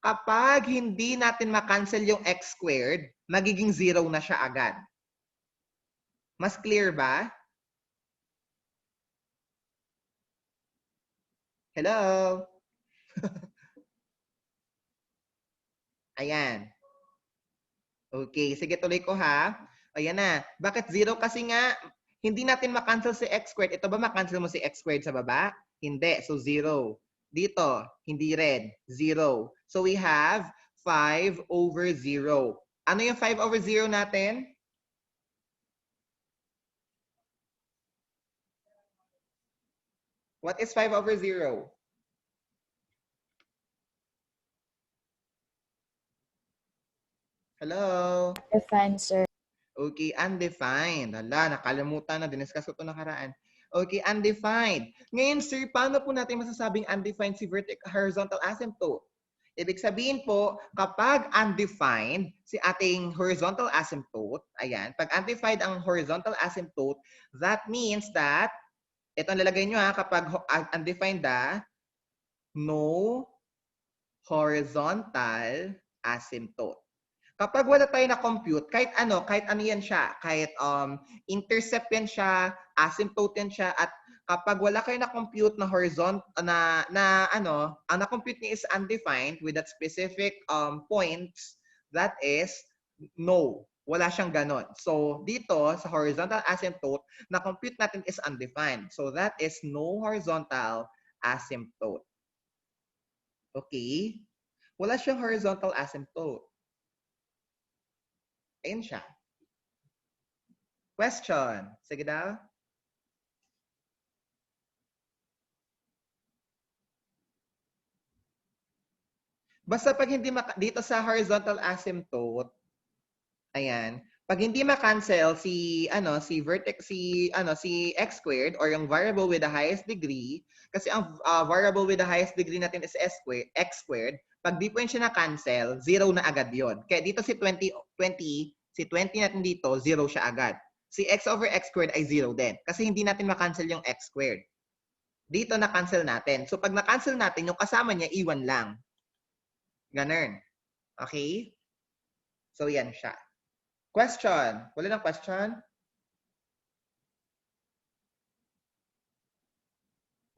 Kapag hindi natin makancel yung x squared, magiging 0 na siya agad. Mas clear ba? Hello? Ayan. Okay, sige tuloy ko ha. Ayan na. Bakit 0? Kasi nga, hindi natin makancel si x squared. Ito ba makancel mo si x squared sa baba? Hindi. So 0. Dito, hindi rin. 0. So we have 5 over 0. Ano yung 5 over 0 natin? What is 5 over 0? Hello? Defined, sir. Okay, undefined. Hala, nakalimutan na. Diniscuss ko ito nakaraan. Okay, undefined. Ngayon, sir, paano po natin masasabing undefined si horizontal asymptote? Ibig sabihin po, kapag undefined si ating horizontal asymptote, ayan, pag undefined ang horizontal asymptote, that means that, ito ang lalagay nyo ha, kapag undefined no horizontal asymptote. Kapag wala tayo na-compute, kahit ano yan siya, kahit intercept yan siya, asymptote yan siya, at kapag wala kayo na-compute na horizontal, ang na-compute niya is undefined with that specific points, that is no Wala siyang ganon. So, dito, sa horizontal asymptote, na-compute natin is undefined. So, that is no horizontal asymptote. Okay? Wala siyang horizontal asymptote. Ayun siya. Question. Sige daw. Basta pag hindi dito sa horizontal asymptote, ayan, pag hindi ma-cancel si si x squared or yung variable with the highest degree, kasi ang variable with the highest degree natin is x squared, pag di po yun siya na-cancel, 0 na agad yon. Kaya dito si 20 natin dito, 0 siya agad. Si x over x squared ay 0 din. Kasi hindi natin ma-cancel yung x squared. Dito na-cancel natin. So pag na-cancel natin, yung kasama niya, iwan lang. Ganun. Okay? So yan siya. Question. Wala ng question?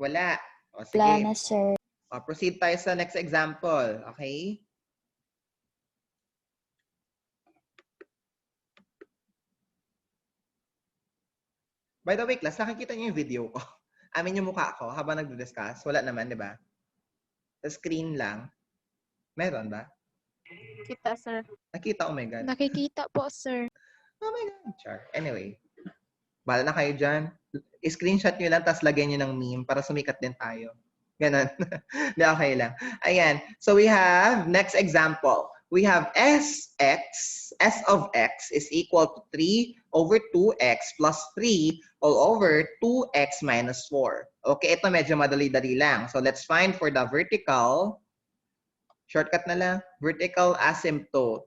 Wala. O sige. Wala na, sir. O, proceed tayo sa next example. Okay? By the way, class, nakikita niyo yung video ko. Amin yung mukha ko habang nagdi-discuss. Wala naman, di ba? Sa screen lang. Meron ba? Kita, sir. Nakita, oh my God. Nakikita po, sir. Oh my God. Char. Anyway. Bahala na kayo dyan. I-screenshot nyo lang, tapos lagyan nyo ng meme para sumikat din tayo. Ganon. Hindi, okay lang. Ayan. So we have, next example. We have s of x is equal to 3 over 2x plus 3 all over 2x minus 4. Okay, ito medyo madali-dali lang. So let's find for the vertical, shortcut na lang, vertical asymptote.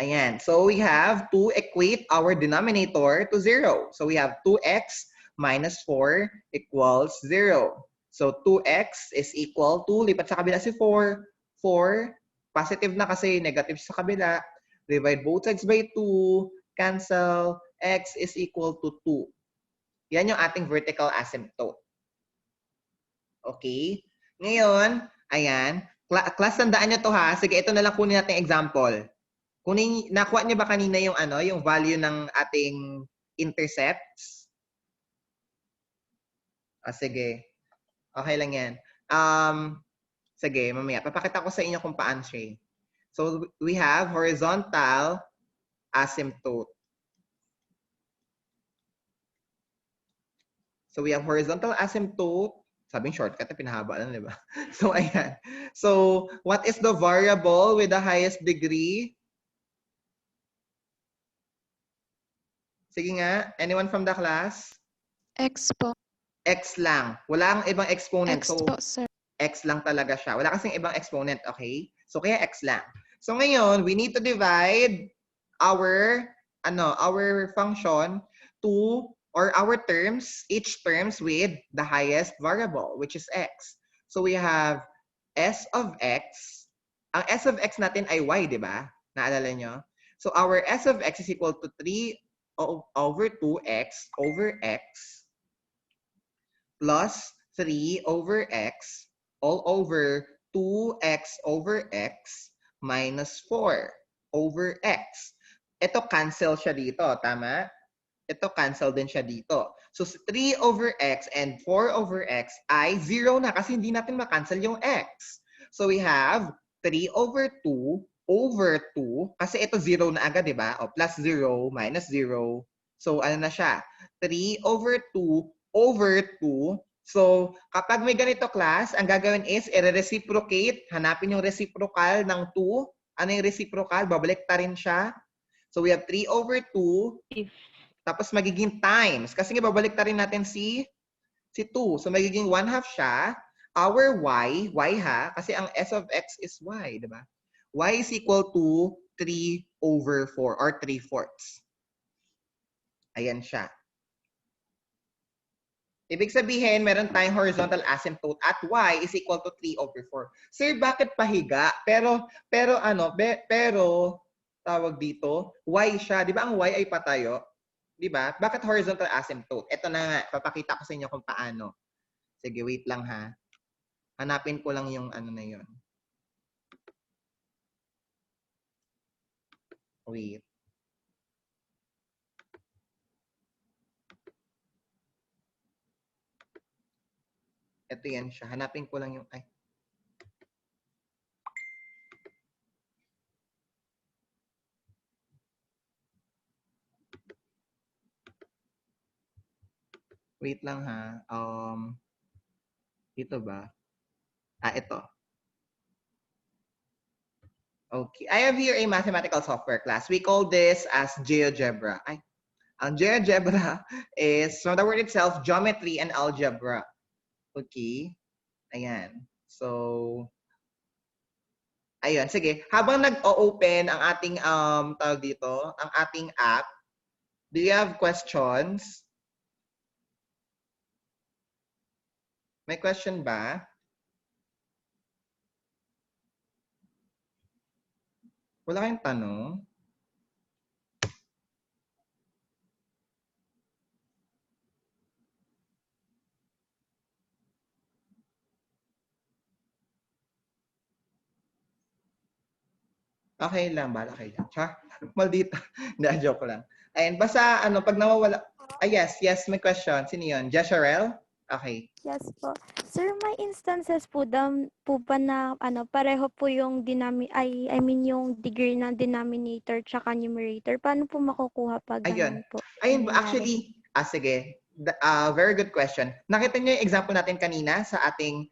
Ayan. So we have to equate our denominator to 0. So we have 2x minus 4 equals 0. So 2x is equal to, lipat sa kabila si 4. 4, positive na kasi negative sa kabila. Divide both sides by 2. Cancel. X is equal to 2. Yan yung ating vertical asymptote. Okay? Ngayon, ayan. Class, tandaan nyo to ha. Sige, ito na lang kunin natin example. Kunin, nakuha niyo ba kanina yung yung value ng ating intercepts? Sige. Okay lang yan. Sige, mamaya. Papakita ko sa inyo kung paano siya. So, we have horizontal asymptote. So, we have horizontal asymptote. Sabing shortcut, pinahaba lang, di ba? So, ayan. So, what is the variable with the highest degree? Sige nga. Anyone from the class? X po. X lang. Wala ang ibang exponent. X po, sir. X lang talaga siya. Wala kasing ibang exponent, okay? So, kaya X lang. So, ngayon, we need to divide our function to, or our terms, each terms with the highest variable, which is X. So, we have S of X. Ang S of X natin ay Y, di ba? Naalala nyo? So, our S of X is equal to 3 over 2X over X plus 3 over X all over 2x over x minus 4 over x. Ito cancel siya dito, tama? Ito cancel din siya dito. So 3 over x and 4 over x ay 0 na kasi hindi natin ma-cancel yung x. So we have 3 over 2 over 2 kasi ito 0 na agad, di ba? O plus 0 minus 0. So ano na siya? 3 over 2 over 2. So, kapag may ganito class, ang gagawin is i-reciprocate. Hanapin yung reciprocal ng 2. Ano yung reciprocal? Babalik ta rin siya. So, we have 3 over 2. Tapos, magiging times. Kasi nga, babalik ta rin natin si 2. So, magiging 1/2 siya. Our y ha, kasi ang s of x is y, di ba? Y is equal to 3 over 4 or 3/4. Ayan siya. Ibig sabihin, meron tayong horizontal asymptote at y is equal to 3 over 4. Sir, bakit pahiga? Pero tawag dito, y siya. Di ba ang y ay patayo? Di ba? Bakit horizontal asymptote? Ito na nga, papakita ko sa inyo kung paano. Sige, wait lang ha. Ha? Hanapin ko lang yung ano na yun. Wait. Ito yan siya. Hanapin ko lang yung... Ay. Wait lang ha. Ito ba? Ito. Okay. I have here a mathematical software class. We call this as GeoGebra. Ang GeoGebra is, from the word itself, geometry and algebra. Okay. Ayan. So, ayun. Sige. Habang nag-open ang ating, tawag dito, ang ating app, do you have questions? May question ba? Wala kayong tanong? Okay lang, bala kayo. Char, maldita. Hindi, joke lang. Ayun, basta, pag nawawala... yes, may question. Sino yun? Jesharel? Okay. Yes po. Sir, may instances po, po ba na pareho po yung yung degree ng denominator tsaka numerator? Paano po makukuha pag Ayun. ganun po? Ayun, nangyari? actually, sige. Very good question. Nakita niyo yung example natin kanina sa ating,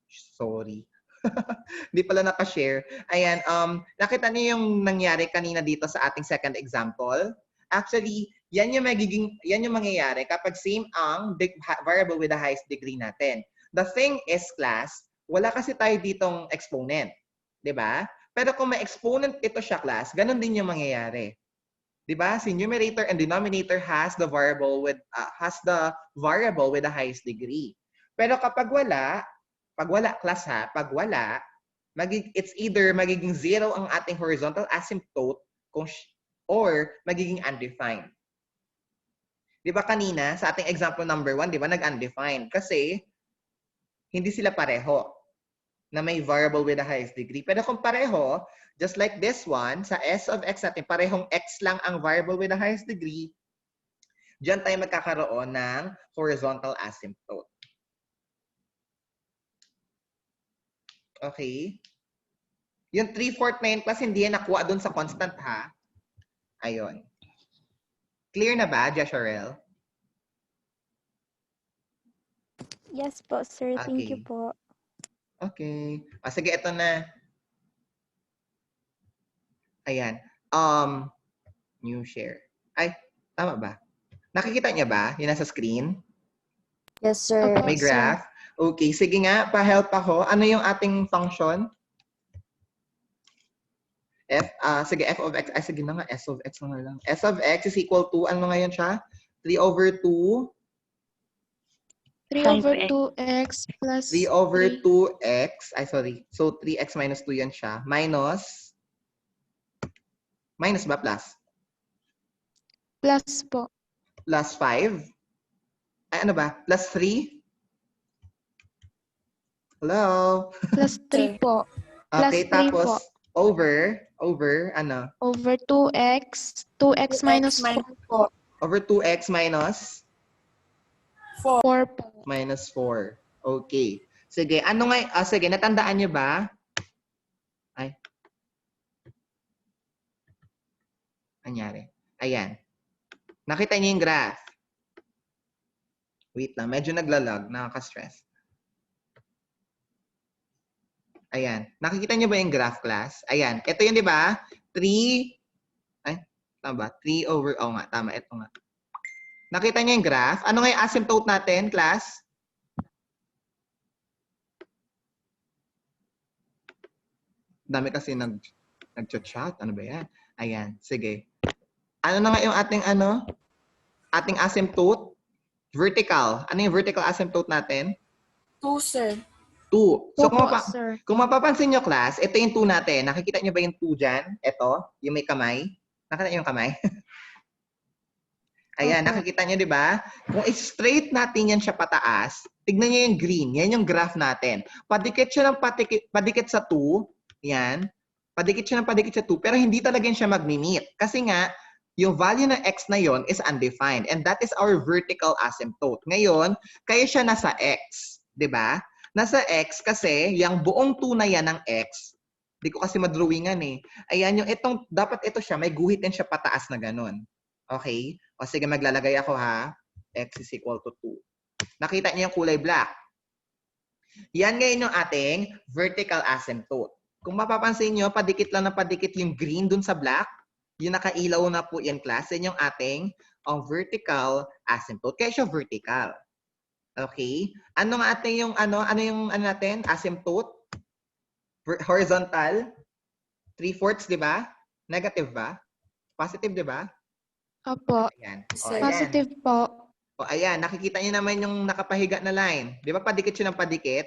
sorry. Hindi pala nakashare. Ayan, nakita niyo yung nangyari kanina dito sa ating second example. Actually, yan yung mangyayari kapag same ang variable with the highest degree natin. The thing is, class, wala kasi tayo ditong exponent. 'Di ba? Pero kung may exponent ito siya, class, ganun din yung mangyayari. 'Di ba? Si numerator and denominator has the variable with the highest degree. Pero kapag wala, class ha, pag wala, it's either magiging 0 ang ating horizontal asymptote or magiging undefined. Di ba kanina, sa ating example number 1, di ba nag-undefined? Kasi hindi sila pareho na may variable with the highest degree. Pero kung pareho, just like this one, sa S of X natin, parehong X lang ang variable with the highest degree, diyan tayo magkakaroon ng horizontal asymptote. Okay? Yung 3/4 na yun, class, hindi yan nakuha dun sa constant, ha? Ayun. Clear na ba, Jesharel? Yes po, sir. Thank you Okay. po. Okay. Sige, ito na. Ayan. New share. Ay, tama ba? Nakikita niya ba? Yung nasa screen? Yes, sir. May graph? Okay, sige nga, pa-help ako. Ano yung ating function? Sige, f of x. Ay, sige na nga, s of x na lang. S of x is equal to, ano ngayon siya? 3/2. 3/2x plus 3/2x. Ay, sorry. So, 3x minus 2 yan siya. Minus ba? plus po. Plus 5. Ay, ano ba? Plus 3? Hello? Plus 3 po. Okay, Plus 3 tapos, po. over, ano? Over 2x. 2x minus 4 po. Over 2x minus? 4 po. Minus 4. Okay. Sige, ano nga, sige, natandaan niyo ba? Ay. Anyari? Ayan. Nakita niyo yung graph? Wait lang, medyo naglalag, nakaka-stress. Ayan. Nakikita niyo ba yung graph, class? Ayan. Ito yun, di ba? 3, ay, tama ba? 3 over, nga, tama. Ito nga. Nakita niyo yung graph? Ano nga yung asymptote natin, class? Dami kasi nag-chat. Ano ba yan? Ayan. Sige. Ano na nga yung ating asymptote? Vertical. Ano yung vertical asymptote natin? 2, sir. 2. So, Sir. kung mapapansin nyo, class, ito yung 2 natin. Nakikita nyo ba yung 2 dyan? Ito, yung may kamay. Nakita nyo yung kamay? Ayan, Opo. nakikita nyo, di ba? Kung straight natin yan siya pataas, tignan nyo yung green. Yan yung graph natin. Padikit siya ng padikit sa 2. Yan. Padikit siya ng padikit sa 2, pero hindi talaga siya mag-meet. Kasi nga, yung value ng x na yon is undefined. And that is our vertical asymptote. Ngayon, kaya siya nasa x. 'Di ba? Nasa x kasi yung buong 2 na yan ng x, di ko kasi madrawingan eh. Ayan, yung itong, dapat ito siya, may guhitin siya pataas na ganun. Okay? O sige, maglalagay ako ha. X is equal to 2. Nakita niyo yung kulay black. Yan ngayon yung ating vertical asymptote. Kung mapapansin nyo, padikit lang na padikit yung green dun sa black. Yung nakailaw na po yan, class. Yan yung ating vertical asymptote. Kaya siya vertical. Okay? Ano nga ating yung natin? Asymptote? Horizontal? 3/4, di ba? Negative ba? Positive, di ba? Opo. Ayan. O, Sir. ayan. Positive po. O, ayan. Nakikita niyo naman yung nakapahiga na line. Di ba padikit siya ng padikit?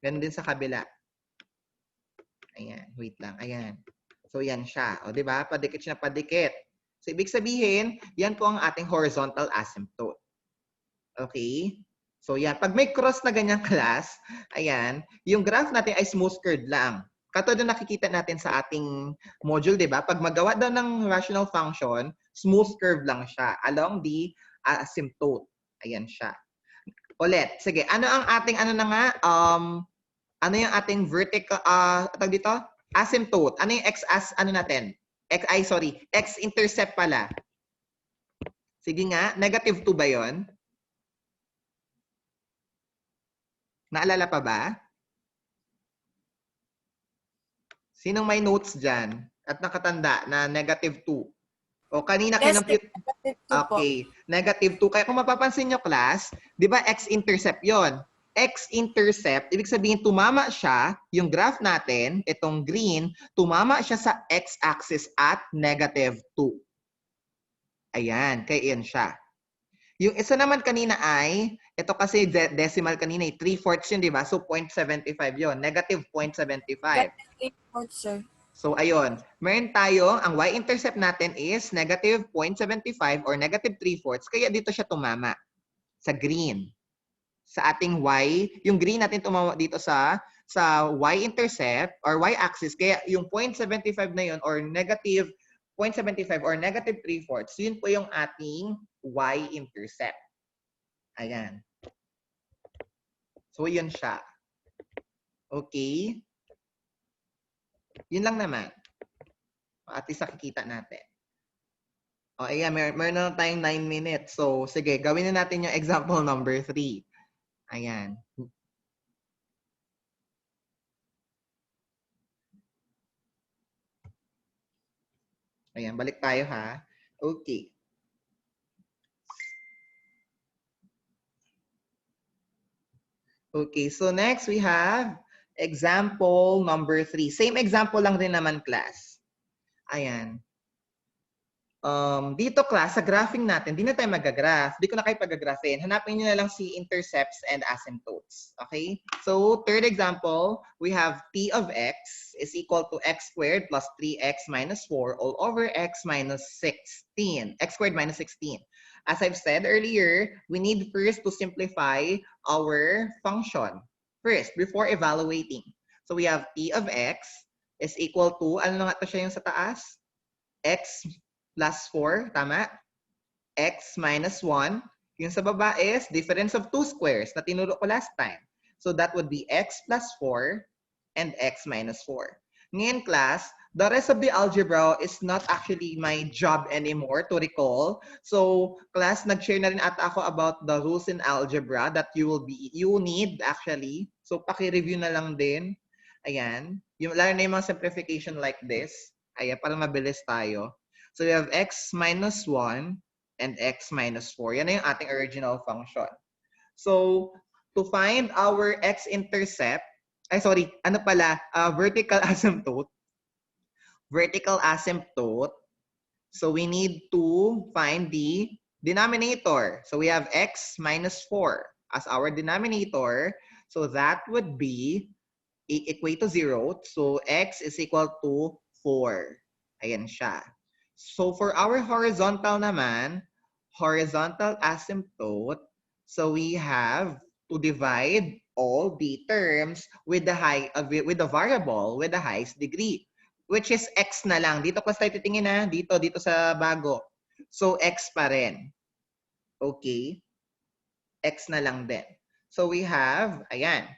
Ganun din sa kabila. Ayan. Wait lang. Ayan. So, yan siya. O, di ba? Padikit siya ng padikit. So, ibig sabihin, yan po ang ating horizontal asymptote. Okay? So, yan. Pag may cross na ganyang class, ayan, yung graph natin ay smooth curve lang. Katulad na nakikita natin sa ating module, di ba? Pag magawa daw ng rational function, smooth curve lang siya along the asymptote. Ayan siya. Ulit. Sige. Ano ang ating, ano yung ating vertical, tawag dito? Asymptote. Ano yung natin? X-intercept pala. Sige nga. Negative 2 ba yun? Naalala pa ba? Sinong may notes dyan at nakatanda na negative 2? O kanina Yes, kinompute. negative 2 po. Okay. Negative 2. Kaya kung mapapansin nyo, class, di ba x-intercept yon? X-intercept, ibig sabihin tumama siya, yung graph natin, itong green, tumama siya sa x-axis at negative 2. Ayan. Kaya yan siya. Yung isa naman kanina ay, ito kasi decimal kanina, 3/4 yun, di ba? So, 0.75 yun. Negative 0.75. Negative 8 sir. So, ayun. Meron tayo, ang y-intercept natin is negative 0.75 or negative 3/4. Kaya dito siya tumama sa green. Sa ating y, yung green natin tumama dito sa y-intercept or y-axis. Kaya yung 0.75 na yun or negative 0.75 or negative 3/4, yun po yung ating y-intercept. Ayan. So, yun siya. Okay? Yun lang naman. At least nakikita natin. O, ayan, meron na tayong 9 minutes. So, sige, gawin na natin yung example number 3. Ayan. Ayan, balik tayo ha. Okay. Okay, so next we have example number 3. Same example lang din naman, class. Ayan. Dito, class, sa graphing natin, di na tayo mag-graph. Di ko na kayo pag-graphin. Hanapin nyo na lang si intercepts and asymptotes. Okay? So, third example, we have p of x is equal to x squared plus 3x minus 4 all over x minus 16. X squared minus 16. As I've said earlier, we need first to simplify our function. First, before evaluating. So, we have p of x is equal to, ano nga ito siya yung sa taas? X plus 4, tama? X minus 1. Yung sa baba is difference of 2 squares na tinuro ko last time. So that would be x plus 4 and x minus 4. Ngayon, class, the rest of the algebra is not actually my job anymore to recall. So, class, nag-share na rin ata ako about the rules in algebra that you need actually. So, paki-review na lang din. Ayan. Lalo na yung mga simplification like this. Ayan, para mabilis tayo. So, we have x minus 1 and x minus 4. Yan na yung ating original function. So, to find our x-intercept, vertical asymptote. Vertical asymptote. So, we need to find the denominator. So, we have x minus 4 as our denominator. So, that would be equate to 0. So, x is equal to 4. Ayan siya. So, for our horizontal naman, horizontal asymptote, so we have to divide all the terms with the variable with the highest degree, which is x na lang. Dito ko tayo titingin na, dito sa bago. So x pa rin. Okay? X na lang din. So we have, ayan,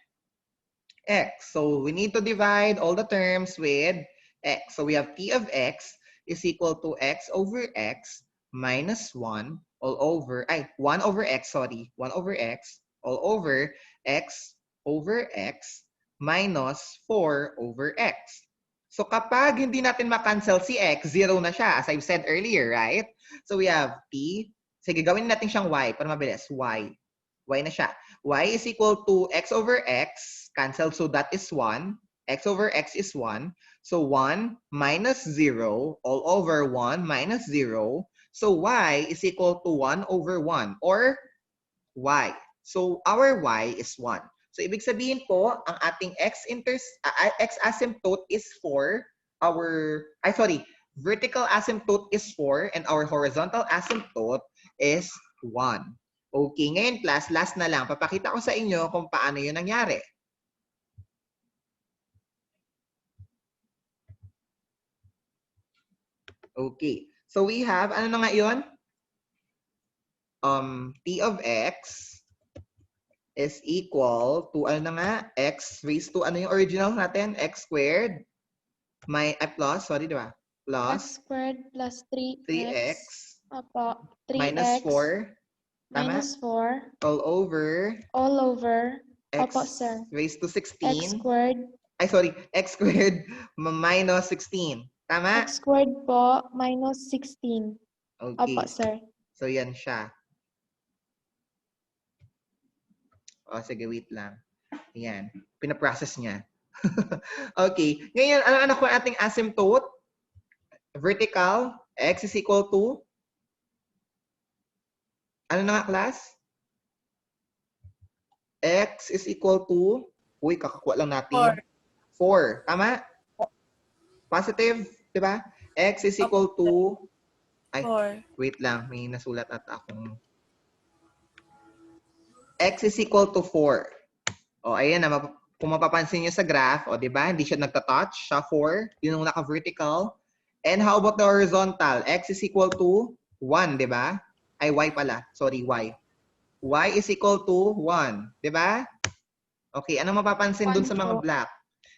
x. So we need to divide all the terms with x. So we have p of x is equal to x over x minus 1 all over, 1 over x, sorry. 1 over x all over x minus 4 over x. So kapag hindi natin makancel si x, 0 na siya, as I've said earlier, right? So we have p. Sige, gawin natin siyang y para mabilis. Y. Y na siya. Y is equal to x over x. Cancel, so that is 1. X over x is 1. So 1 minus 0 all over 1 minus 0. So y is equal to 1 over 1 or y. So our y is 1. So ibig sabihin po, ang ating x asymptote is 4. Vertical asymptote is 4 and our horizontal asymptote is 1. Okay, ngayon class, last na lang. Papakita ko sa inyo kung paano yun nangyari. Okay. So we have, ano na nga yun? T of x is equal to, ano na nga? X raised to, ano yung original natin? X squared. Plus, sorry, di ba? Plus X squared plus 3x. Opo. 3x. Minus 4. Tama? Minus 4. All over. Opo, X sir. raised to 16. X squared. X squared minus 16. Tama? X squared po minus 16. Okay. Opo, sir. So, yan siya. O, sige, wait lang. Ayan. Pinaprocess niya. Okay. Ngayon, ano ko ating asymptote? Vertical. X is equal to? Ano na nga, class? X is equal to? Uy, kakakuha lang natin. 4. Tama? Positive, di ba? X is equal to, 4. wait lang, may nasulat at akong. X is equal to 4. O, ayan na, kung mapapansin nyo sa graph, o, di ba? Hindi siya nagta-touch, siya 4. Yun yung naka-vertical. And how about the horizontal? X is equal to 1, di ba? Ay, Y pala. Sorry, Y. Y is equal to 1, di ba? Okay, ano mapapansin dun sa mga black?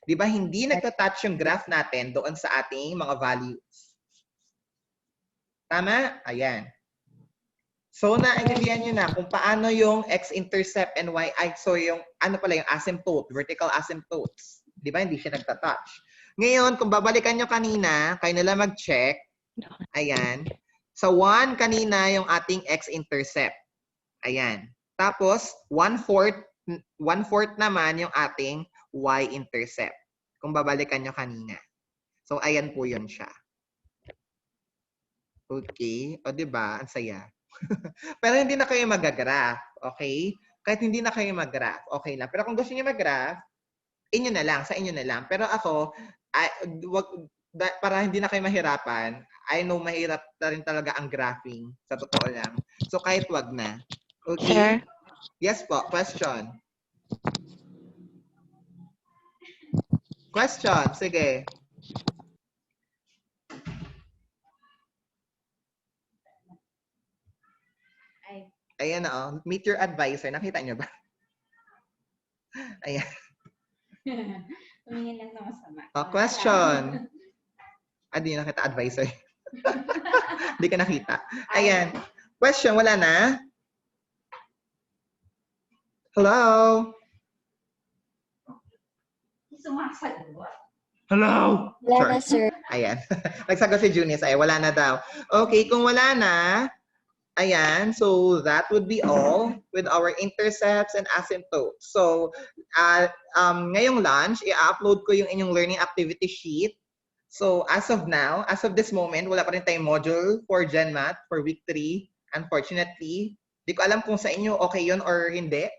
Di ba hindi nagta-touch yung graph natin doon sa ating mga values? Tama? Ayan. So, naintindihan nyo na kung paano yung x-intercept and y, yung yung asymptote, vertical asymptotes. Di ba? Hindi siya nagta-touch. Ngayon, kung babalikan nyo kanina, kayo nila mag-check. Ayan. Sa 1 kanina yung ating x-intercept. Ayan. Tapos, 1/4 naman yung ating y-intercept. Kung babalikan nyo kanina. So, ayan po yun siya. Okay. O, diba? Ang saya. Pero hindi na kayo mag-graph. Okay? Kahit hindi na kayo mag-graph. Okay lang. Pero kung gusto niyo mag-graph, inyo na lang. Sa inyo na lang. Pero ako, para hindi na kayo mahirapan, I know mahirap na rin talaga ang graphing. Sa totoo lang. So, kahit wag na. Okay? Sir? Yes po. Question. Question. Sige. Ayan na, oh. Meet your advisor. Nakita nyo ba? Ayan. Tumingin lang na masama. Oh, question. Di nakita advisor. Di ka nakita. Ayan. Question, wala na? Hello? Sumasagot. Hello? Wala na, sir. Ayan. Nagsagot si Junius. Ay, wala na daw. Okay, kung wala na, ayan, so that would be all with our intercepts and asymptotes. So, ngayong lunch, i-upload ko yung inyong learning activity sheet. So, as of now, as of this moment, wala pa rin tayong module for Gen Math for week 3. Unfortunately, di ko alam kung sa inyo okay yun or hindi.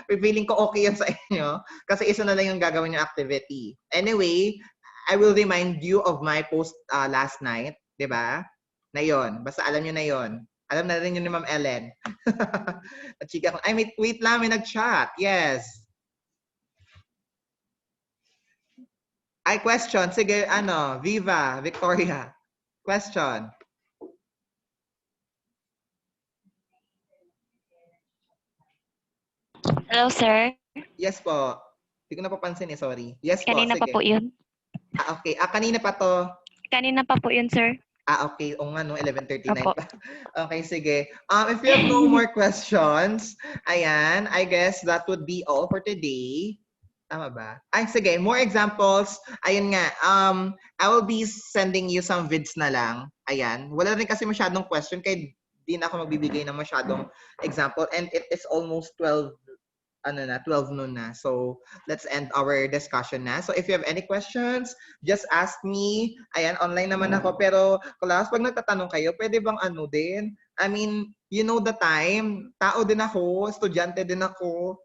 Feeling ko okay yun sa inyo kasi isa na lang yung gagawin yung activity. Anyway, I will remind you of my post last night, di ba? Na yun. Basta alam nyo na yun. Alam na rin yun ni Ma'am Ellen. Chika ko. Ay, wait lang, may nag-chat. Yes. Ay, question. Sige, Viva, Victoria. Question. Hello, sir. Yes po. Hindi ko napapansin sorry. Yes po, Kanina pa sige. po yun. Okay. Kanina pa to. Kanina pa po yun, sir. Okay. O nga, no, 11:39 Opo. pa. Okay, sige. If you have no more questions, ayan, I guess that would be all for today. Tama ba? Ay, sige. More examples. Ayun nga. I will be sending you some vids na lang. Ayan. Wala rin kasi masyadong question kaya di na ako magbibigay ng masyadong example. And it is almost 12 noon na. So, let's end our discussion na. So, if you have any questions, just ask me. Ayan, online naman ako. Pero, class, pag nagtatanong kayo, pwede bang din? I mean, you know the time. Tao din ako, estudyante din ako,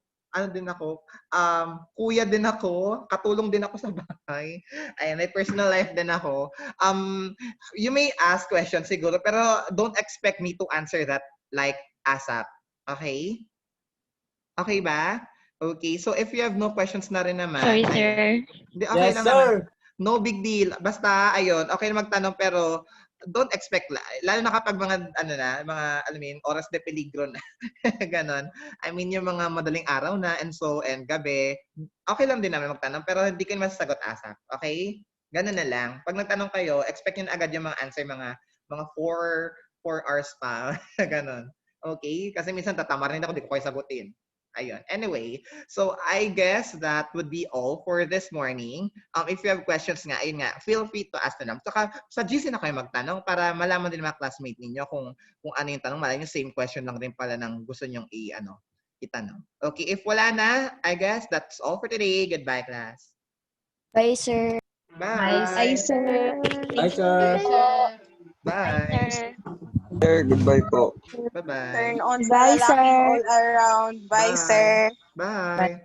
kuya din ako, katulong din ako sa bahay. Ayan, may personal life din ako. You may ask questions siguro, pero don't expect me to answer that like ASAP. Okay? Okay ba? Okay. So, if you have no questions na rin naman. Sorry, ayun. sir. Hindi, okay Yes, lang sir. naman. No big deal. Basta, ayun, okay na magtanong pero don't expect, lalo na kapag mga, mga, alam mo yun, oras de peligro na. Ganon. I mean, yung mga madaling araw na and gabi, okay lang din naman magtanong pero hindi kayo masasagot asap. Okay? Ganon na lang. Pag nagtanong kayo, expect nyo na agad yung mga answer, mga 4 hours pa. Ganon. Okay? Kasi minsan tatama rin ako, di ko kayo sagutin. Ayun. Anyway, so I guess that would be all for this morning. If you have questions nga, ayun nga, feel free to ask na lang. Saka sa GC na kayo magtanong para malaman din mga classmate ninyo kung ano yung tanong. Malay nyo, same question lang rin pala ng gusto nyong itanong. Okay, if wala na, I guess that's all for today. Goodbye, class. Bye, sir. Bye. Bye, sir. Bye, sir. Bye. Sir. Sir, goodbye po. Bye-bye. Turn on sa Bye, lalaking sir. all around. Bye, sir. Bye.